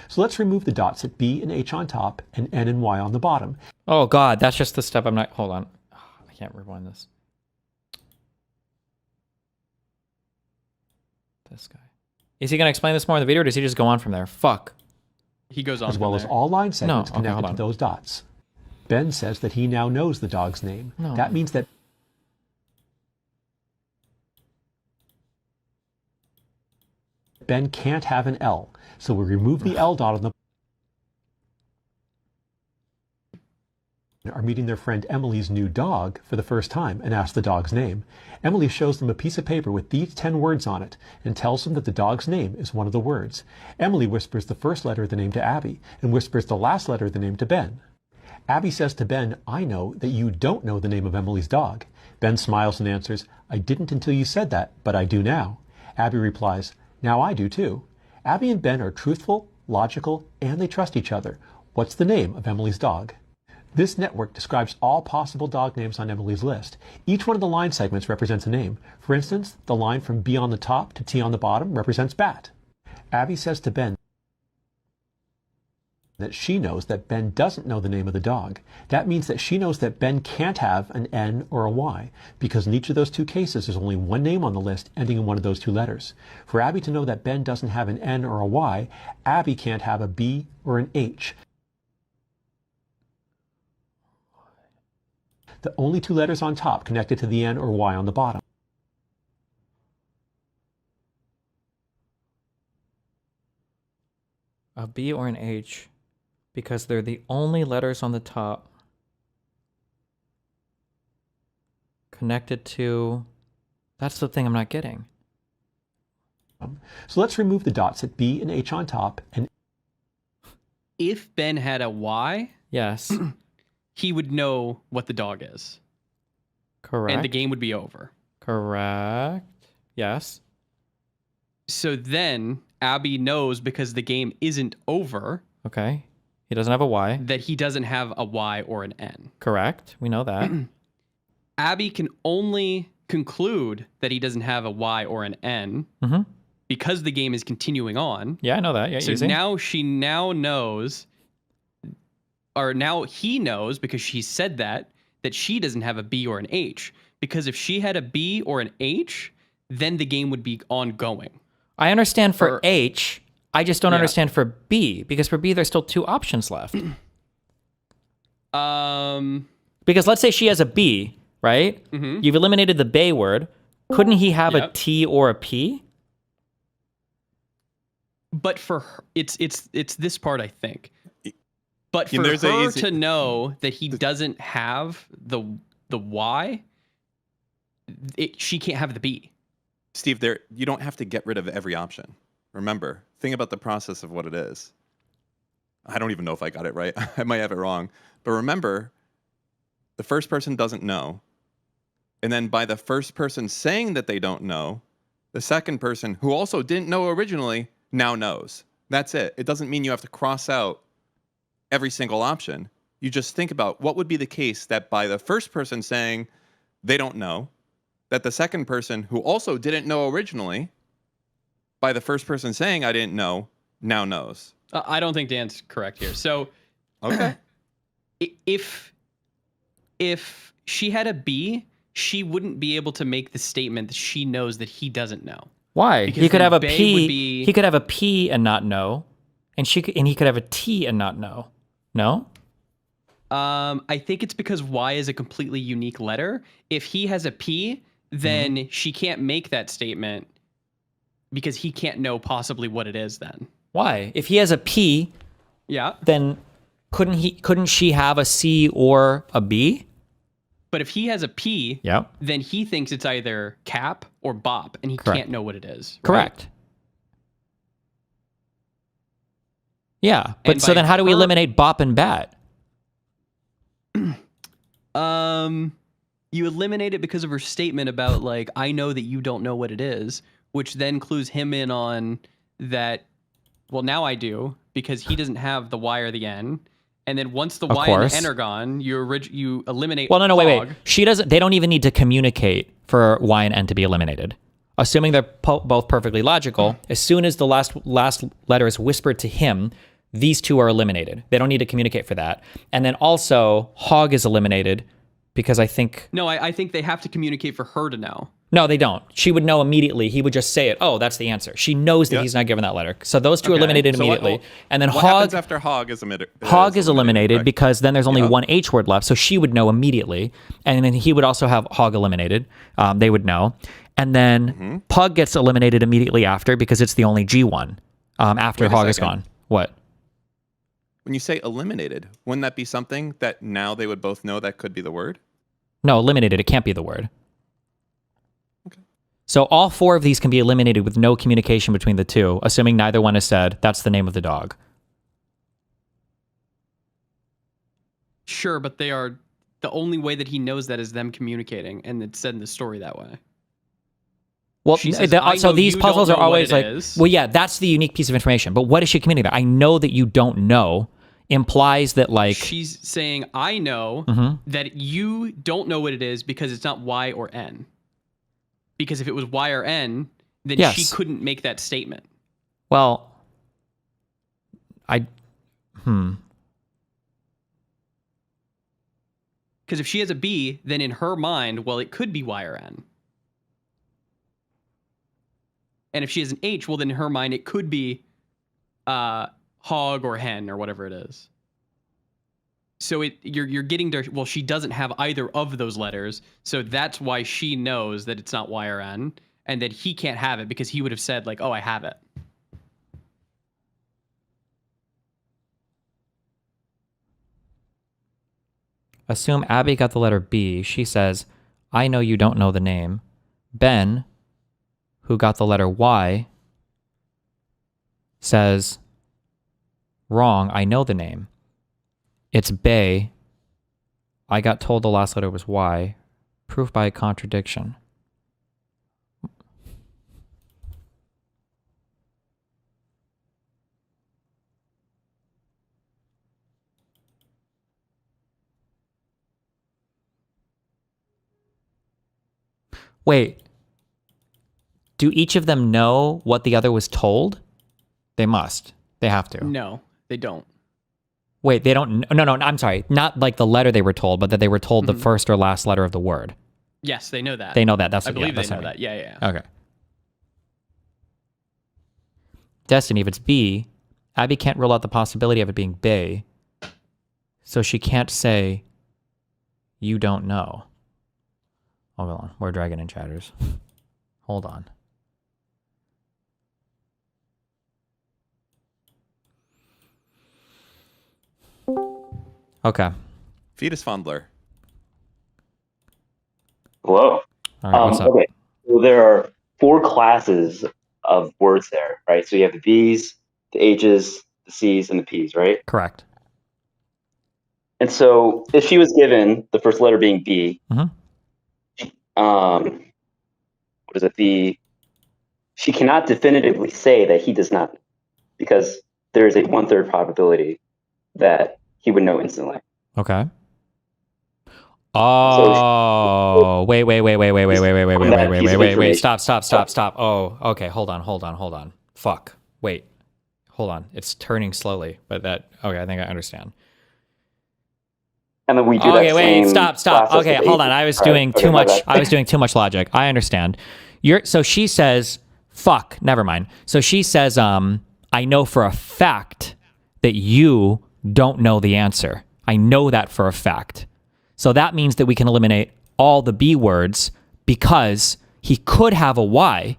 So let's remove the dots at B and H on top and N and Y on the bottom. Oh God, that's just the step I'm not... Hold on. I can't rewind this. This guy. Is he going to explain this more in the video, or does he just go on from there? Fuck. He goes on as from well there. as all line segments No, okay, connected to those dots. Ben says that he now knows the dog's name. No. That means that Ben can't have an L. So we remove the L dot on the are meeting their friend Emily's new dog for the first time and ask the dog's name. Emily shows them a piece of paper with these 10 words on it and tells them that the dog's name is one of the words. Emily whispers the first letter of the name to Abby and whispers the last letter of the name to Ben. Abby says to Ben, "I know that you don't know the name of Emily's dog." Ben smiles and answers, "I didn't until you said that, but I do now." Abby replies, "Now I do too." Abby and Ben are truthful, logical, and they trust each other. What's the name of Emily's dog? This network describes all possible dog names on Emily's list. Each one of the line segments represents a name. For instance, the line from B on the top to T on the bottom represents Bat. Abby says to Ben that she knows that Ben doesn't know the name of the dog. That means that she knows that Ben can't have an N or a Y, because in each of those two cases there's only one name on the list ending in one of those two letters. For Abby to know that Ben doesn't have an N or a Y, Abby can't have a B or an H. The only two letters on top connected to the N or Y on the bottom. A B or an H, because they're the only letters on the top connected to... That's the thing I'm not getting. So let's remove the dots at B and H on top and... If Ben had a Y... Yes. He would know what the dog is. Correct. And the game would be over. Correct. Yes. So then Abby knows, because the game isn't over. Okay. He doesn't have a Y. That he doesn't have a Y or an N. Correct. We know that. Abby can only conclude that he doesn't have a Y or an N because the game is continuing on. Yeah, I know that. Yeah, so easy. now she knows... Or now he knows, because she said that she doesn't have a B or an H. Because if she had a B or an H, then the game would be ongoing. I understand for H. I just don't understand for B, because for B there's still two options left. Because let's say she has a B, right? You've eliminated the Bay word. Couldn't he have a T or a P? But for her, it's this part, I think. But for there's her to know that he doesn't have the Y, she can't have the B. Steve, you don't have to get rid of every option. Remember, think about the process of what it is. I don't even know if I got it right. I might have it wrong. But remember, the first person doesn't know. And then by the first person saying that they don't know, the second person, who also didn't know originally, now knows. That's it. It doesn't mean you have to cross out every single option. You just think about what would be the case that by the first person saying they don't know, that the second person, who also didn't know originally, by the first person saying I didn't know, now knows. I don't think Dan's correct here. So, okay, if she had a B, she wouldn't be able to make the statement that she knows that he doesn't know. Why? Because He could then have a Bay P. would be- He could have a P and not know, and he could have a T and not know. No. I think it's because Y is a completely unique letter. If he has a P, then she can't make that statement because he can't know possibly what it is then. Why? If he has a P, yeah, then couldn't she have a C or a B? But if he has a P, Yep. then he thinks it's either cap or bop, and he Correct. can't know what it is. right? Correct. Yeah, but And so by then how do we her- eliminate bop and bat? You eliminate it because of her statement about like, I know that you don't know what it is, which then clues him in on that. Well, now I do because he doesn't have the Y or the N. And then once the Of Y and course. the N are gone, you eliminate. Well, no, wait. hog. She doesn't. They don't even need to communicate for Y and N to be eliminated. Assuming they're both perfectly logical, as soon as the last letter is whispered to him, these two are eliminated. They don't need to communicate for that. And then also, hog is eliminated because I think... No, I think they have to communicate for her to know. No, they don't. She would know immediately. He would just say it. Oh, that's the answer. She knows that he's not given that letter. So those two are eliminated So what- immediately. And then what hog... happens after hog is eliminated? Hog is eliminated correct? because then there's only one H word left, so she would know immediately, and then he would also have hog eliminated. They would know, and then pug gets eliminated immediately after because it's the only G one after Wait a hog is second. gone. What? When you say eliminated, wouldn't that be something that now they would both know that could be the word? No, eliminated. It can't be the word. So all four of these can be eliminated with no communication between the two, assuming neither one has said that's the name of the dog. Sure, but they are the only way that he knows that is them communicating, and it's said in the story that way. Well, She says, the- "I so know these you puzzles don't are know what always it like, is." well, yeah, that's the unique piece of information. But what is she communicating? I know that you don't know implies that like She's saying, I know Mhm. that you don't know what it is because it's not Y or N. Because if it was Y or N, then she Yes. couldn't make that statement. well, Because if she has a B, then in her mind, well, it could be Y or N. And if she has an H, well, then in her mind, it could be hog or hen or whatever it is. So you're getting to, well, she doesn't have either of those letters, so that's why she knows that it's not Y or N, and that he can't have it because he would have said like, oh, I have it. assume Abby got the letter B. She says, I know you don't know the name. Ben, who got the letter Y, says, wrong, I know the name. It's Bay. I got told the last letter was Y. Proof by contradiction. Wait. Do each of them know what the other was told? They must. They have to. No, they don't. Wait, they don't. No, I'm sorry. Not like the letter they were told, but that they were told the first or last letter of the word. Yes, they know that. They know that. That's I what- believe that's they know what I that. mean. Yeah. Okay. Destiny, if it's B, Abby can't rule out the possibility of it being Bay. So she can't say, you don't know. Hold on. We're dragging in chatters. Hold on. Okay. Fetus fondler. Hello. All right, what's up? Okay, so there are 4 classes of words there, right? So you have the B's, the H's, the C's, and the P's, right? Correct. And so if she was given the first letter being B, Mhm. what is it? She cannot definitively say that he does not, because there is a 1/3 probability that he would know instantly. Okay. Oh, wait. Stop. Oh, okay. Hold on. Fuck. Wait. Hold on. It's turning slowly, but okay, I think I understand. And then we do that Okay, wait, same stop. process Okay, with hold H. on. I was All right, doing okay, too my much. bad. I was doing too much logic. I understand. So she says, fuck, never mind. So she says, I know for a fact that you don't know the answer. I know that for a fact. So that means that we can eliminate all the B words because he could have a Y.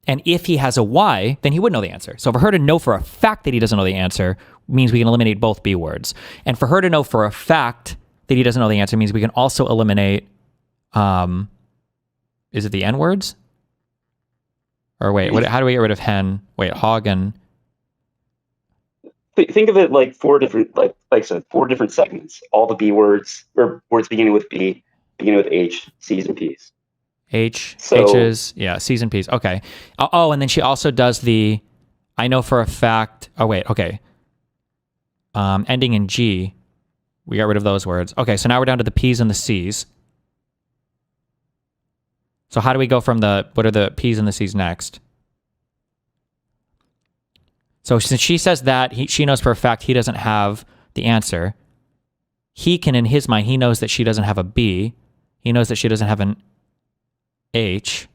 And if he has a Y, then he would know the answer. So for her to know for a fact that he doesn't know the answer means we can eliminate both B words. And for her to know for a fact that he doesn't know the answer means we can also eliminate, is it the N words? Or wait, how do we get rid of hen? Wait, hog and... Think of it like 4 different, like I said, 4 different segments. All the B words, or words beginning with B, beginning with H, C's, and P's. H's, yeah, C's and P's. Okay. Oh, and then she also does the, I know for a fact, oh wait, okay. Ending in G, we got rid of those words. Okay, so now we're down to the P's and the C's. So how do we go from what are the P's and the C's next? So since she says that, she knows for a fact he doesn't have the answer. He can, in his mind, he knows that she doesn't have a B. He knows that she doesn't have an H.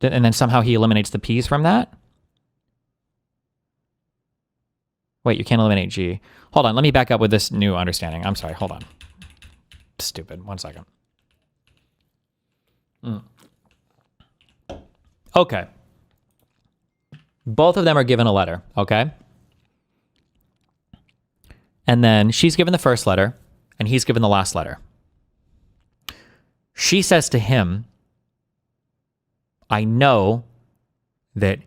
And then somehow he eliminates the P's from that? Wait, you can't eliminate G. Hold on, let me back up with this new understanding. I'm sorry, hold on. Stupid, 1 second. Okay. Both of them are given a letter, okay? And then she's given the first letter, and he's given the last letter. She says to him, I know that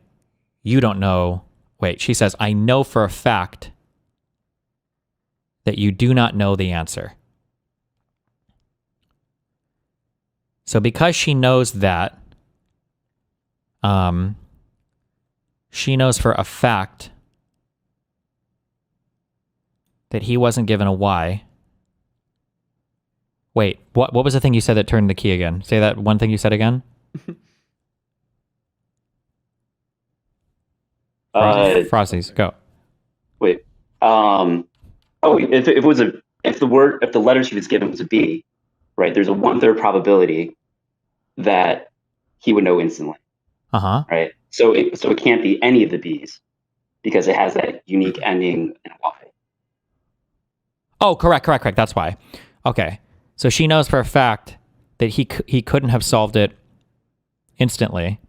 you don't know. Wait, she says, I know for a fact that you do not know the answer. So because she knows that, she knows for a fact that he wasn't given a Y. Wait, what was the thing you said that turned the key again? Say that one thing you said again. Frosties, go. Wait. If the letter she was given was a B, right? There's a 1/3 probability that he would know instantly. Right. So it can't be any of the B's because it has that unique ending in Y. Oh, correct. That's why. Okay. So she knows for a fact that he couldn't have solved it instantly.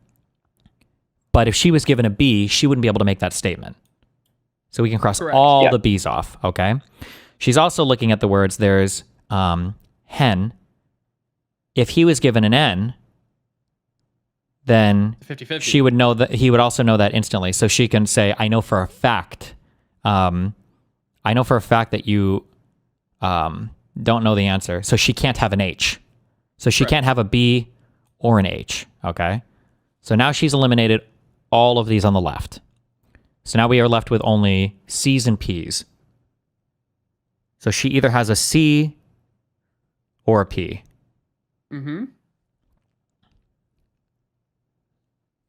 But if she was given a B, she wouldn't be able to make that statement. So we can cross all the B's off, okay? She's also looking at the words. There's hen. If he was given an N, then 50-50. she would know that he would also know that instantly. So she can say, I know for a fact. I know for a fact that you don't know the answer. So she can't have an H. So she can't have a B or an H, okay? So now she's eliminated all of these on the left. So now we are left with only C's and P's. So she either has a C or a P. Mm-hmm.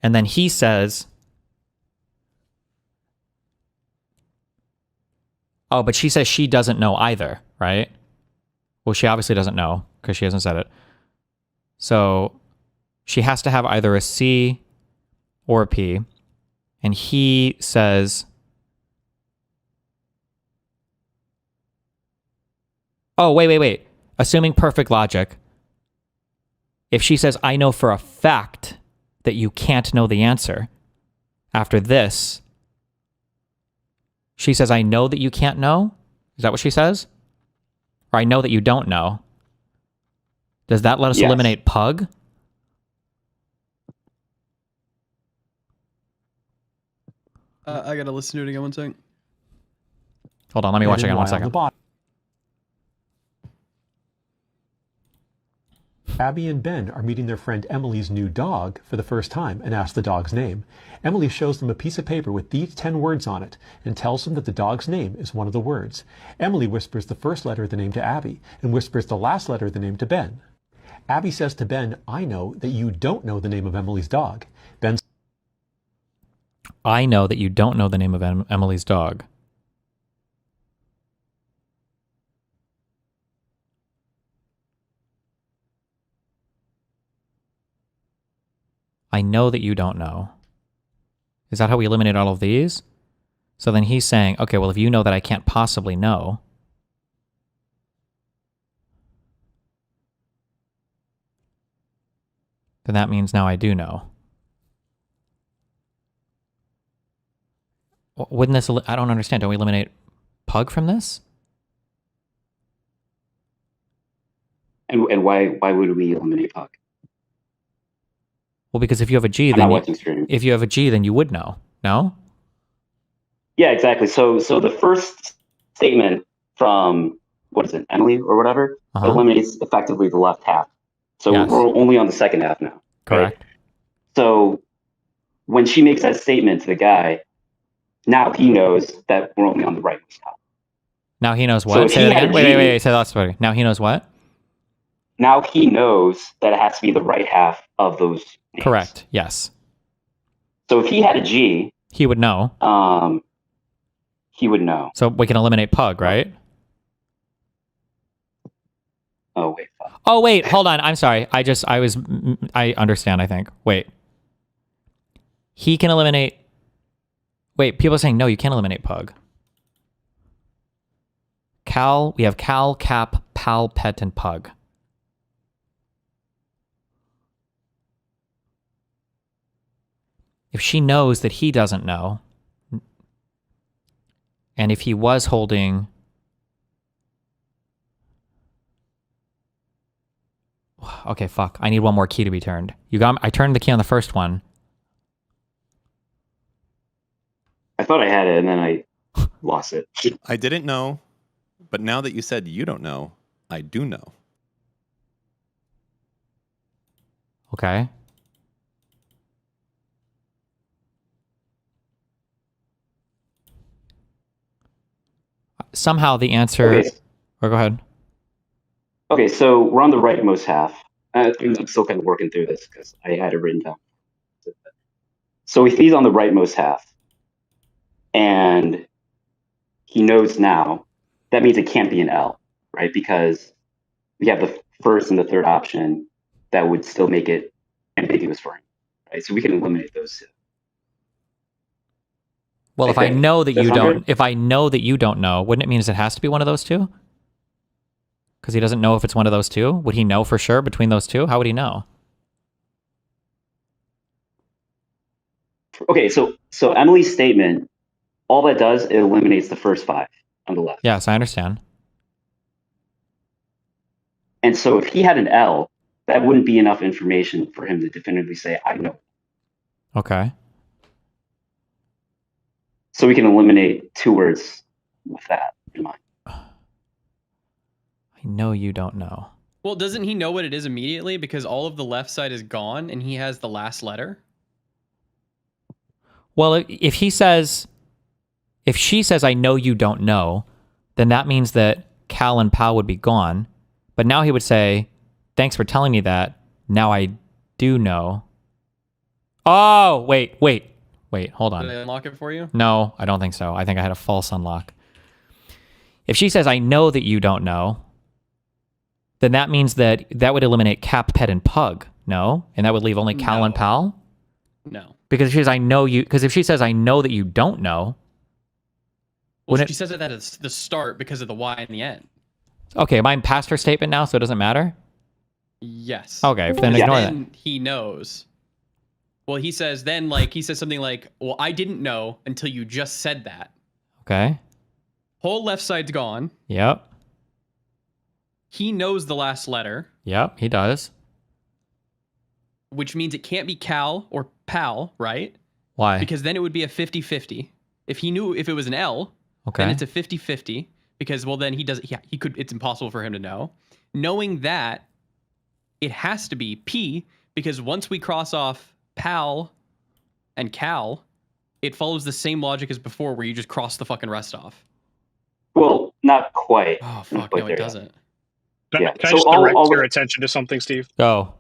And then he says, oh, but she says she doesn't know either, right? Well, she obviously doesn't know because she hasn't said it. So she has to have either a C or a P. And he says, oh, wait. Assuming perfect logic, if she says, I know for a fact that you can't know the answer, after this, she says, I know that you can't know? Is that what she says? Or I know that you don't know. Does that let us Yes. eliminate pug? I gotta listen to it again 1 second. Hold on, let me watch And again 1 while second. the bottom. Abby and Ben are meeting their friend Emily's new dog for the first time and ask the dog's name. Emily shows them a piece of paper with these 10 words on it and tells them that the dog's name is one of the words. Emily whispers the first letter of the name to Abby and whispers the last letter of the name to Ben. Abby says to Ben, I know that you don't know the name of Emily's dog. Ben I know that you don't know the name of Emily's dog. I know that you don't know. Is that how we eliminate all of these? So then he's saying, okay, well, if you know that I can't possibly know, then that means now I do know. Wouldn't this, I don't understand. Don't we eliminate pug from this? And why would we eliminate pug? Well, because if you have a G, I'm then not watching stream. if you have a G, then you would know. No? Yeah, exactly. So the first statement from, what is it, Emily or whatever, eliminates effectively the left half. So Yes. we're only on the second half now. Correct. Right? So when she makes that statement to the guy, now he knows that we're only on the right half. Now he knows So what? if Say he that had again. a Wait, G- wait, wait. Say that better. Now he knows what? Now he knows that it has to be the right half of those names. Correct. Yes. So if he had a G, he would know. He would know. So we can eliminate pug, right? Oh wait. Oh wait, hold on. I'm sorry. I understand, I think. Wait. He can eliminate. Wait, people are saying no, you can't eliminate pug. Cal, we have Cal, Cap, Pal, Pet, and Pug. If she knows that he doesn't know, and if he was holding... Okay, fuck. I need one more key to be turned. I turned the key on the first one. I thought I had it, and then I lost it. I didn't know, but now that you said you don't know, I do know. Okay. Somehow the answer... Okay. Or go ahead. Okay, so we're on the rightmost half. I'm still kind of working through this because I had it written down. So if he's on the rightmost half, and he knows now, that means it can't be an L, right? Because we have the first and the third option that would still make it ambiguous for him, right? So we can eliminate those two. Well, if I know that you don't, good? if I know that you don't know, wouldn't it mean it has to be one of those two? Because he doesn't know if it's one of those two. Would he know for sure between those two? How would he know? Okay, so Emily's statement, all that does, it eliminates the first five on the left. Yes, I understand. And so if he had an L, that wouldn't be enough information for him to definitively say, I know. Okay. So we can eliminate two words with that in mind. I know you don't know. Well, doesn't he know what it is immediately because all of the left side is gone and he has the last letter? Well, if she says, I know you don't know, then that means that Cal and Pal would be gone. But now he would say, thanks for telling me that. Now I do know. Oh, wait, hold on. Did I unlock it for you? No, I don't think so. I think I had a false unlock. If she says, I know that you don't know, then that means that would eliminate Cap, Pet, and Pug. No? And that would leave only Cal and Pal? No. Because if she says, I know that you don't know. Well, she says it at the start because of the Y in the end. Okay, am I past her statement now, so it doesn't matter? Yes. Okay, then ignore that. He knows. Well, he says something like, well, I didn't know until you just said that. Okay. Whole left side's gone. Yep. he knows the last letter, Yep, he does. which means it can't be Cal or Pal, right? Why? Because then it would be a 50-50. If he knew if it was an L, then Okay. it's a 50-50 because, well, then he could, it's impossible for him to know. Knowing that, it has to be P because once we cross off Pal and Cal, it follows the same logic as before where you just cross the fucking rest off. Well, not quite. Oh, fuck, no, it doesn't. Can Yeah. I So just direct your attention to something, Steve? Go.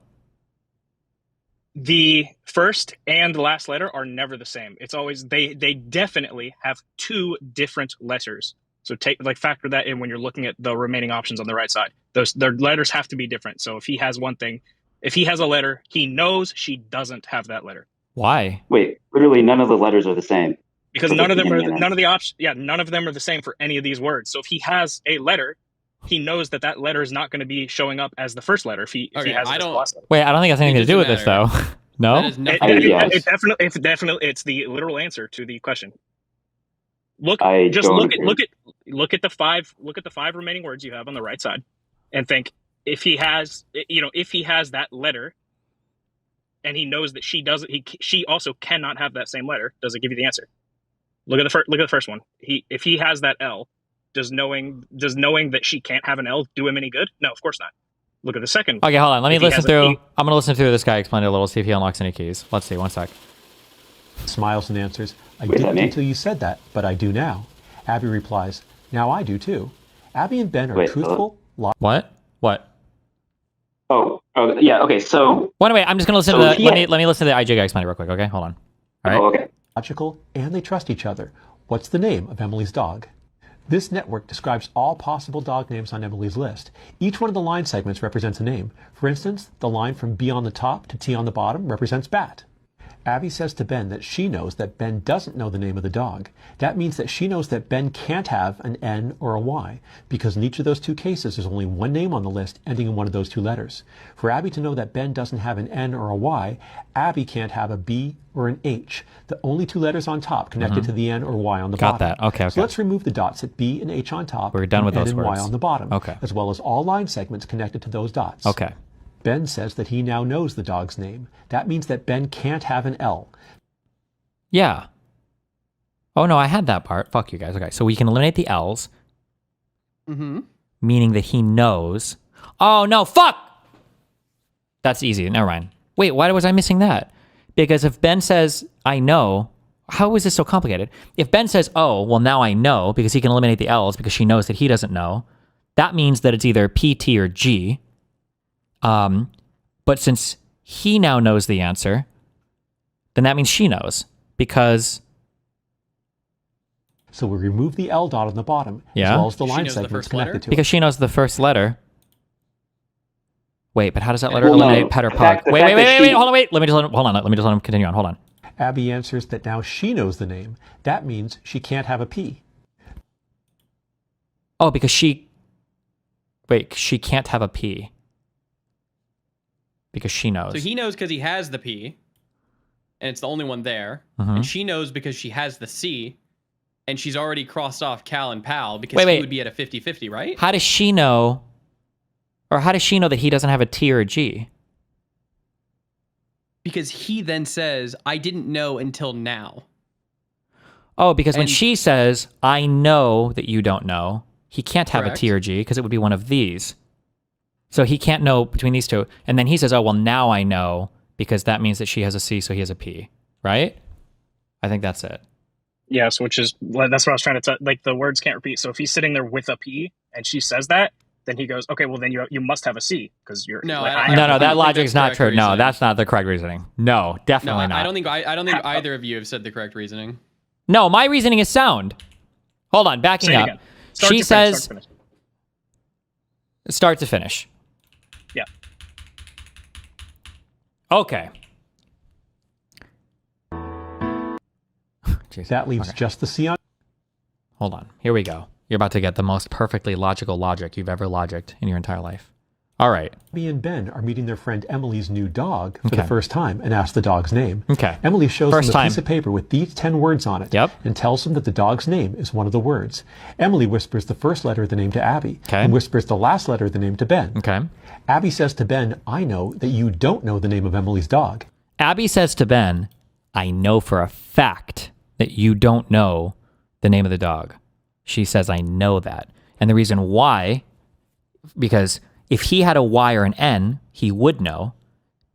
The first and last letter are never the same. It's always they definitely have two different letters. So factor that in when you're looking at the remaining options on the right side. Their letters have to be different. So if he has one thing, if he has a letter, he knows she doesn't have that letter. Why? Wait, literally none of the letters are the same. Because none of them are none of the options. Yeah, none of them are the same for any of these words. So if he has a letter, he knows that letter is not going to be showing up as the first letter. If he has it as the last letter. Wait, I don't think it has anything to do with this, though. No? It definitely it's the literal answer to the question. Look at the five remaining words you have on the right side, and think if he has that letter, and he knows that she doesn't. She also cannot have that same letter. Does it give you the answer? Look at the first one. If he has that L, does knowing that she can't have an L do him any good? No, of course not. Look at the second. Okay, hold on. Let me listen through. I'm going to listen through this guy explain it a little, see if he unlocks any keys. Let's see. One sec. Smiles and answers, I didn't until you said that, but I do now. Abby replies, now I do too. Abby and Ben are truthful. What? Oh, yeah. Okay, so. Wait. I'm just going to listen to the. Let me listen to the IJ guy explain it real quick. Okay, hold on. All right. Okay. Logical, and they trust each other. What's the name of Emily's dog? This network describes all possible dog names on Emily's list. Each one of the line segments represents a name. For instance, the line from B on the top to T on the bottom represents bat. Abby says to Ben that she knows that Ben doesn't know the name of the dog. That means that she knows that Ben can't have an N or a Y, because in each of those two cases, there's only one name on the list ending in one of those two letters. For Abby to know that Ben doesn't have an N or a Y, Abby can't have a B or an H. The only two letters on top connected to the N or Y on the bottom. Got that. Okay. So let's remove the dots at B and H on top. We're done with and those N and words. Y on the bottom. Okay. As well as all line segments connected to those dots. Okay. Ben says that he now knows the dog's name. That means that Ben can't have an L. Yeah. Oh, no, I had that part. Fuck you guys. Okay, so we can eliminate the L's. Mm-hmm. Meaning that he knows. Oh, no, fuck! That's easy. Never mind. Wait, why was I missing that? Because if Ben says, I know, how is this so complicated? If Ben says, oh, well, now I know, because he can eliminate the L's because she knows that he doesn't know, that means that it's either P, T, or G. But since he now knows the answer, then that means she knows. Because... So we remove the L dot on the bottom, as well as the line segments connected to it. Because she knows the first letter. Wait, but how does that letter eliminate pet or pug? Wait, hold on, wait. Let me just let him continue on. Hold on. Abby answers that now she knows the name. That means she can't have a P. Oh, because she... Wait, she can't have a P. Because she knows. So he knows because he has the P, and it's the only one there. Mhm. And she knows because she has the C, and she's already crossed off Cal and Pal because he would be at a 50-50, right? How does she know... Or how does she know that he doesn't have a T or a G? Because he then says, I didn't know until now. Oh, because when she says, I know that you don't know, he can't have Correct. a T or G because it would be one of these. So he can't know between these two. And then he says, oh, well, now I know because that means that she has a C, so he has a P. Right? I think that's it. Yes, that's what I was trying to tell. Like the words can't repeat. So if he's sitting there with a P and she says that, then he goes, okay, well then you must have a C because you're No, no, that logic is not true. No, that's not the correct reasoning. No, definitely not. I don't think either of you have said the correct reasoning. No, my reasoning is sound. Hold on, backing up. She says start to finish. Yeah. Okay. That leaves just the C on. Hold on. Here we go. You're about to get the most perfectly logical logic you've ever logicked in your entire life. All right. Abby and Ben are meeting their friend Emily's new dog for the first time and ask the dog's name. Emily shows them a piece of paper with these 10 words on it and tells them that the dog's name is one of the words. Emily whispers the first letter of the name to Abby and whispers the last letter of the name to Ben. Abby says to Ben, I know that you don't know the name of Emily's dog. Abby says to Ben, I know for a fact that you don't know the name of the dog. She says, I know that. And the reason why, because if he had a Y or an N, he would know.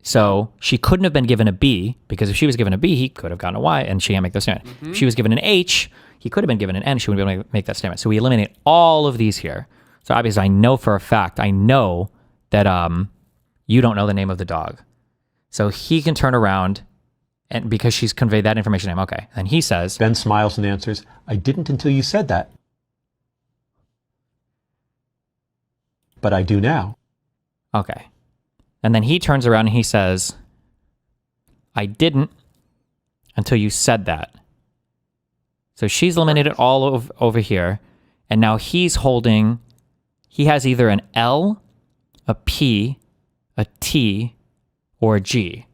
So she couldn't have been given a B, because if she was given a B, he could have gotten a Y, and she can't make that statement. If she was given an H, he could have been given an N, she wouldn't be able to make that statement. So we eliminate all of these here. So obviously, I know for a fact, I know that you don't know the name of the dog. So he can turn around, and because she's conveyed that information to him, okay. And he says, Ben smiles and answers, I didn't until you said that. But I do now. Okay. And then he turns around and he says, I didn't until you said that. So she's eliminated all over here. And now he's holding, he has either an L, a P, a T, or a G.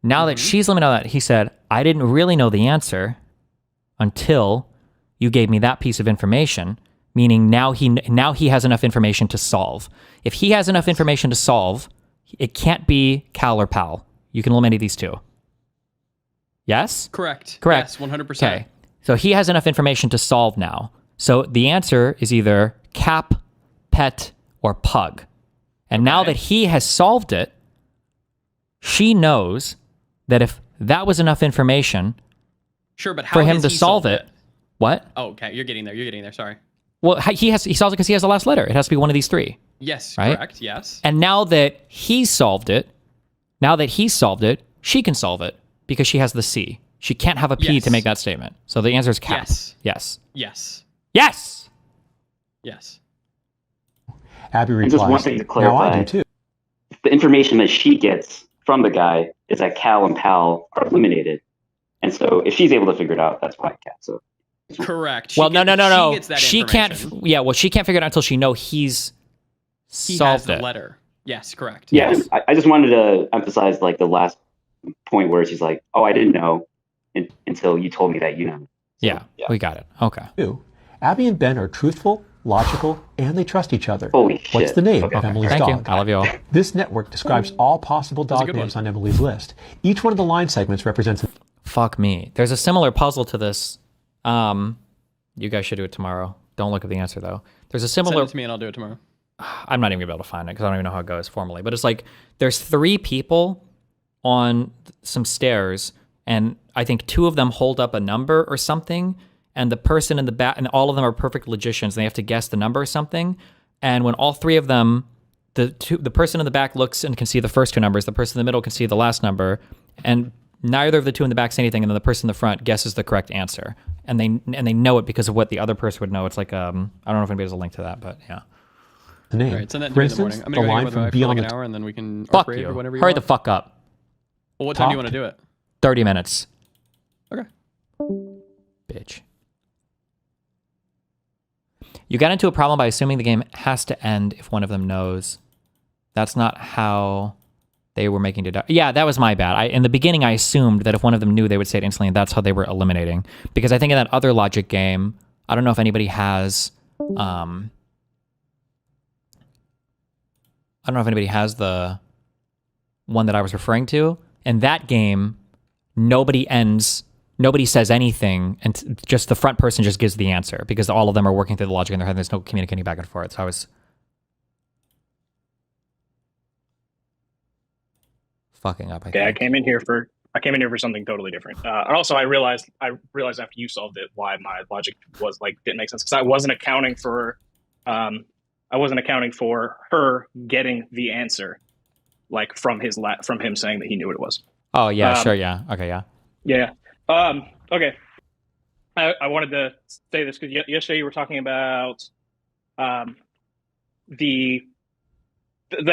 Now that she's eliminated that, he said, I didn't really know the answer until you gave me that piece of information. Meaning now he has enough information to solve. If he has enough information to solve, it can't be Cal or Pal. You can eliminate these two. Yes? Correct. Correct. Yes, 100%. Okay. So he has enough information to solve now. So the answer is either Cap, Pet, or Pug. And now that he has solved it, she knows that if that was enough information Sure, but how for him has to he solve solved it. What? Oh, okay. You're getting there. Sorry. Well, he solves it because he has the last letter. It has to be one of these three. Yes, right? correct. Yes. And now that he solved it, she can solve it because she has the C. She can't have a P to make that statement. So the answer is Cap. Yes. Abby replies, and just one thing to clarify. Now I do too. The information that she gets from the guy is that Cal and Pal are eliminated. And so if she's able to figure it out, that's why Cal. So correct. Well, no. She gets that she can't. information. Yeah, well, she can't figure it out until she knows He solved has the it. letter. Yes, correct. yeah, I just wanted to emphasize like the last point where she's like, "Oh, I didn't know until you told me that you know." So, yeah, we got it. Okay. Abby and Ben are truthful, logical, and they trust each other. Holy shit. What's the name of Emily's Thank dog? you. I love you all. This network describes all possible dog names on Emily's list. Each one of the line segments represents... Fuck me. There's a similar puzzle to this. You guys should do it tomorrow. Don't look at the answer, though. There's a similar... Send it to me and I'll do it tomorrow. I'm not even going to be able to find it because I don't even know how it goes formally. But it's like there's 3 people on some stairs, and I think 2 of them hold up a number or something, and the person in the back, and all of them are perfect logicians, and they have to guess the number or something. And when all 3 of them, the person in the back looks and can see the first 2 numbers, the person in the middle can see the last number, and neither of the 2 in the back say anything, and then the person in the front guesses the correct answer. And they know it because of what the other person would know. It's like, I don't know if anybody has a link to that, but yeah. The name. All right, send that to For me in the instance, morning. I'm the going to line go from for like Beyond an the hour, and then we can Fuck upgrade you. or whatever you Hurry want. the fuck up. Well, what time do you want to do it? 30 minutes. Okay. Bitch. You got into a problem by assuming the game has to end if one of them knows. That's not how they were making it. Yeah, that was my bad. In the beginning, I assumed that if one of them knew, they would say it instantly, and that's how they were eliminating. Because I think in that other logic game, I don't know if anybody has... I don't know if anybody has the one that I was referring to. In that game, nobody says anything, and just the front person just gives the answer because all of them are working through the logic in their head. There's no communicating back and forth. So I was fucking up. I came in here for something totally different. And also, I realized after you solved it why my logic was like didn't make sense because I wasn't accounting for her getting the answer, like from him saying that he knew what it was. Oh yeah, sure, yeah, okay, yeah. Yeah. Okay. I wanted to say this because yesterday you were talking about them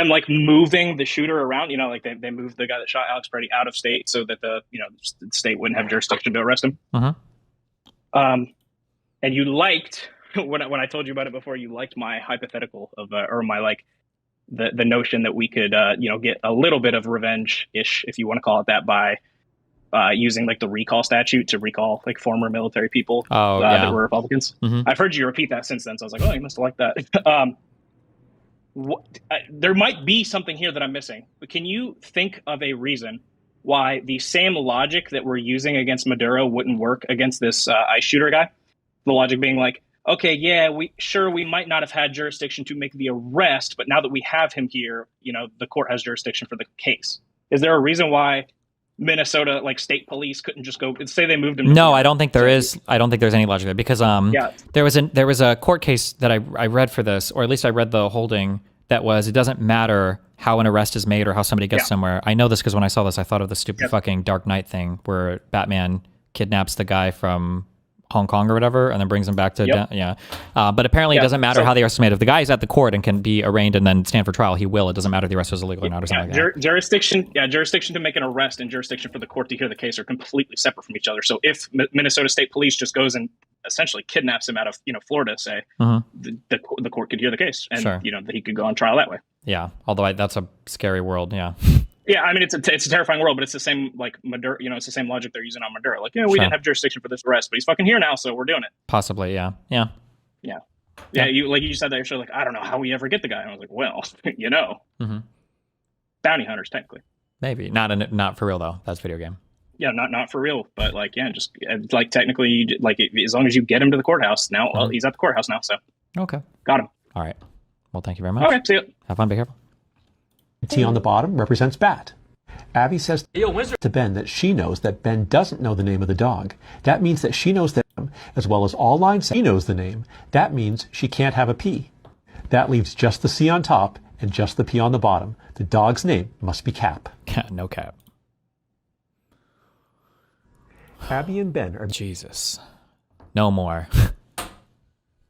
like moving the shooter around. You know, like they moved the guy that shot Alex Preddy out of state so that the state wouldn't have jurisdiction to arrest him. Uh-huh. And you liked when I told you about it before. You liked my hypothetical of or my like the notion that we could get a little bit of revenge-ish, if you want to call it that, by using like the recall statute to recall like former military people that were Republicans. I've heard you repeat that since then, so I was like, oh, you must have liked that. There might be something here that I'm missing, but can you think of a reason why the same logic that we're using against Maduro wouldn't work against this ICE shooter guy? The logic being like, okay, yeah, we might not have had jurisdiction to make the arrest, but now that we have him here, the court has jurisdiction for the case. Is there a reason why Minnesota, like state police, couldn't just go say they moved him? No, I don't think there is. I don't think there's any logic there because there was a court case that I read for this, or at least I read the holding that was, it doesn't matter how an arrest is made or how somebody gets somewhere. I know this because when I saw this, I thought of the stupid fucking Dark Knight thing where Batman kidnaps the guy from Hong Kong or whatever, and then brings him back to but apparently it doesn't matter how the arrest is made. If the guy is at the court and can be arraigned and then stand for trial, he will. It doesn't matter if the arrest was illegal or not or something like that. Jurisdiction to make an arrest and jurisdiction for the court to hear the case are completely separate from each other. So if Minnesota State Police just goes and essentially kidnaps him out of Florida, say, the court could hear the case and that he could go on trial that way. Yeah, although that's a scary world. Yeah, I mean it's a terrifying world, but it's the same like Maduro. It's the same logic they're using on Maduro. Like, we didn't have jurisdiction for this arrest, but he's fucking here now, so we're doing it. Possibly, yeah. You said that you're like, I don't know how we ever get the guy. And I was like, well, bounty hunters technically. Maybe not for real though. That's video game. Yeah, not for real, but like just like technically, like as long as you get him to the courthouse now. Well, he's at the courthouse now, so okay, got him. All right. Well, thank you very much. Okay, see you. Have fun. Be careful. T on the bottom represents bat. Abby says to Ben that she knows that Ben doesn't know the name of the dog. That means that she knows the name, as well as all lines. She knows the name. That means she can't have a P. That leaves just the C on top and just the P on the bottom. The dog's name must be Cap. No cap. Abby and Ben are... Jesus. No more.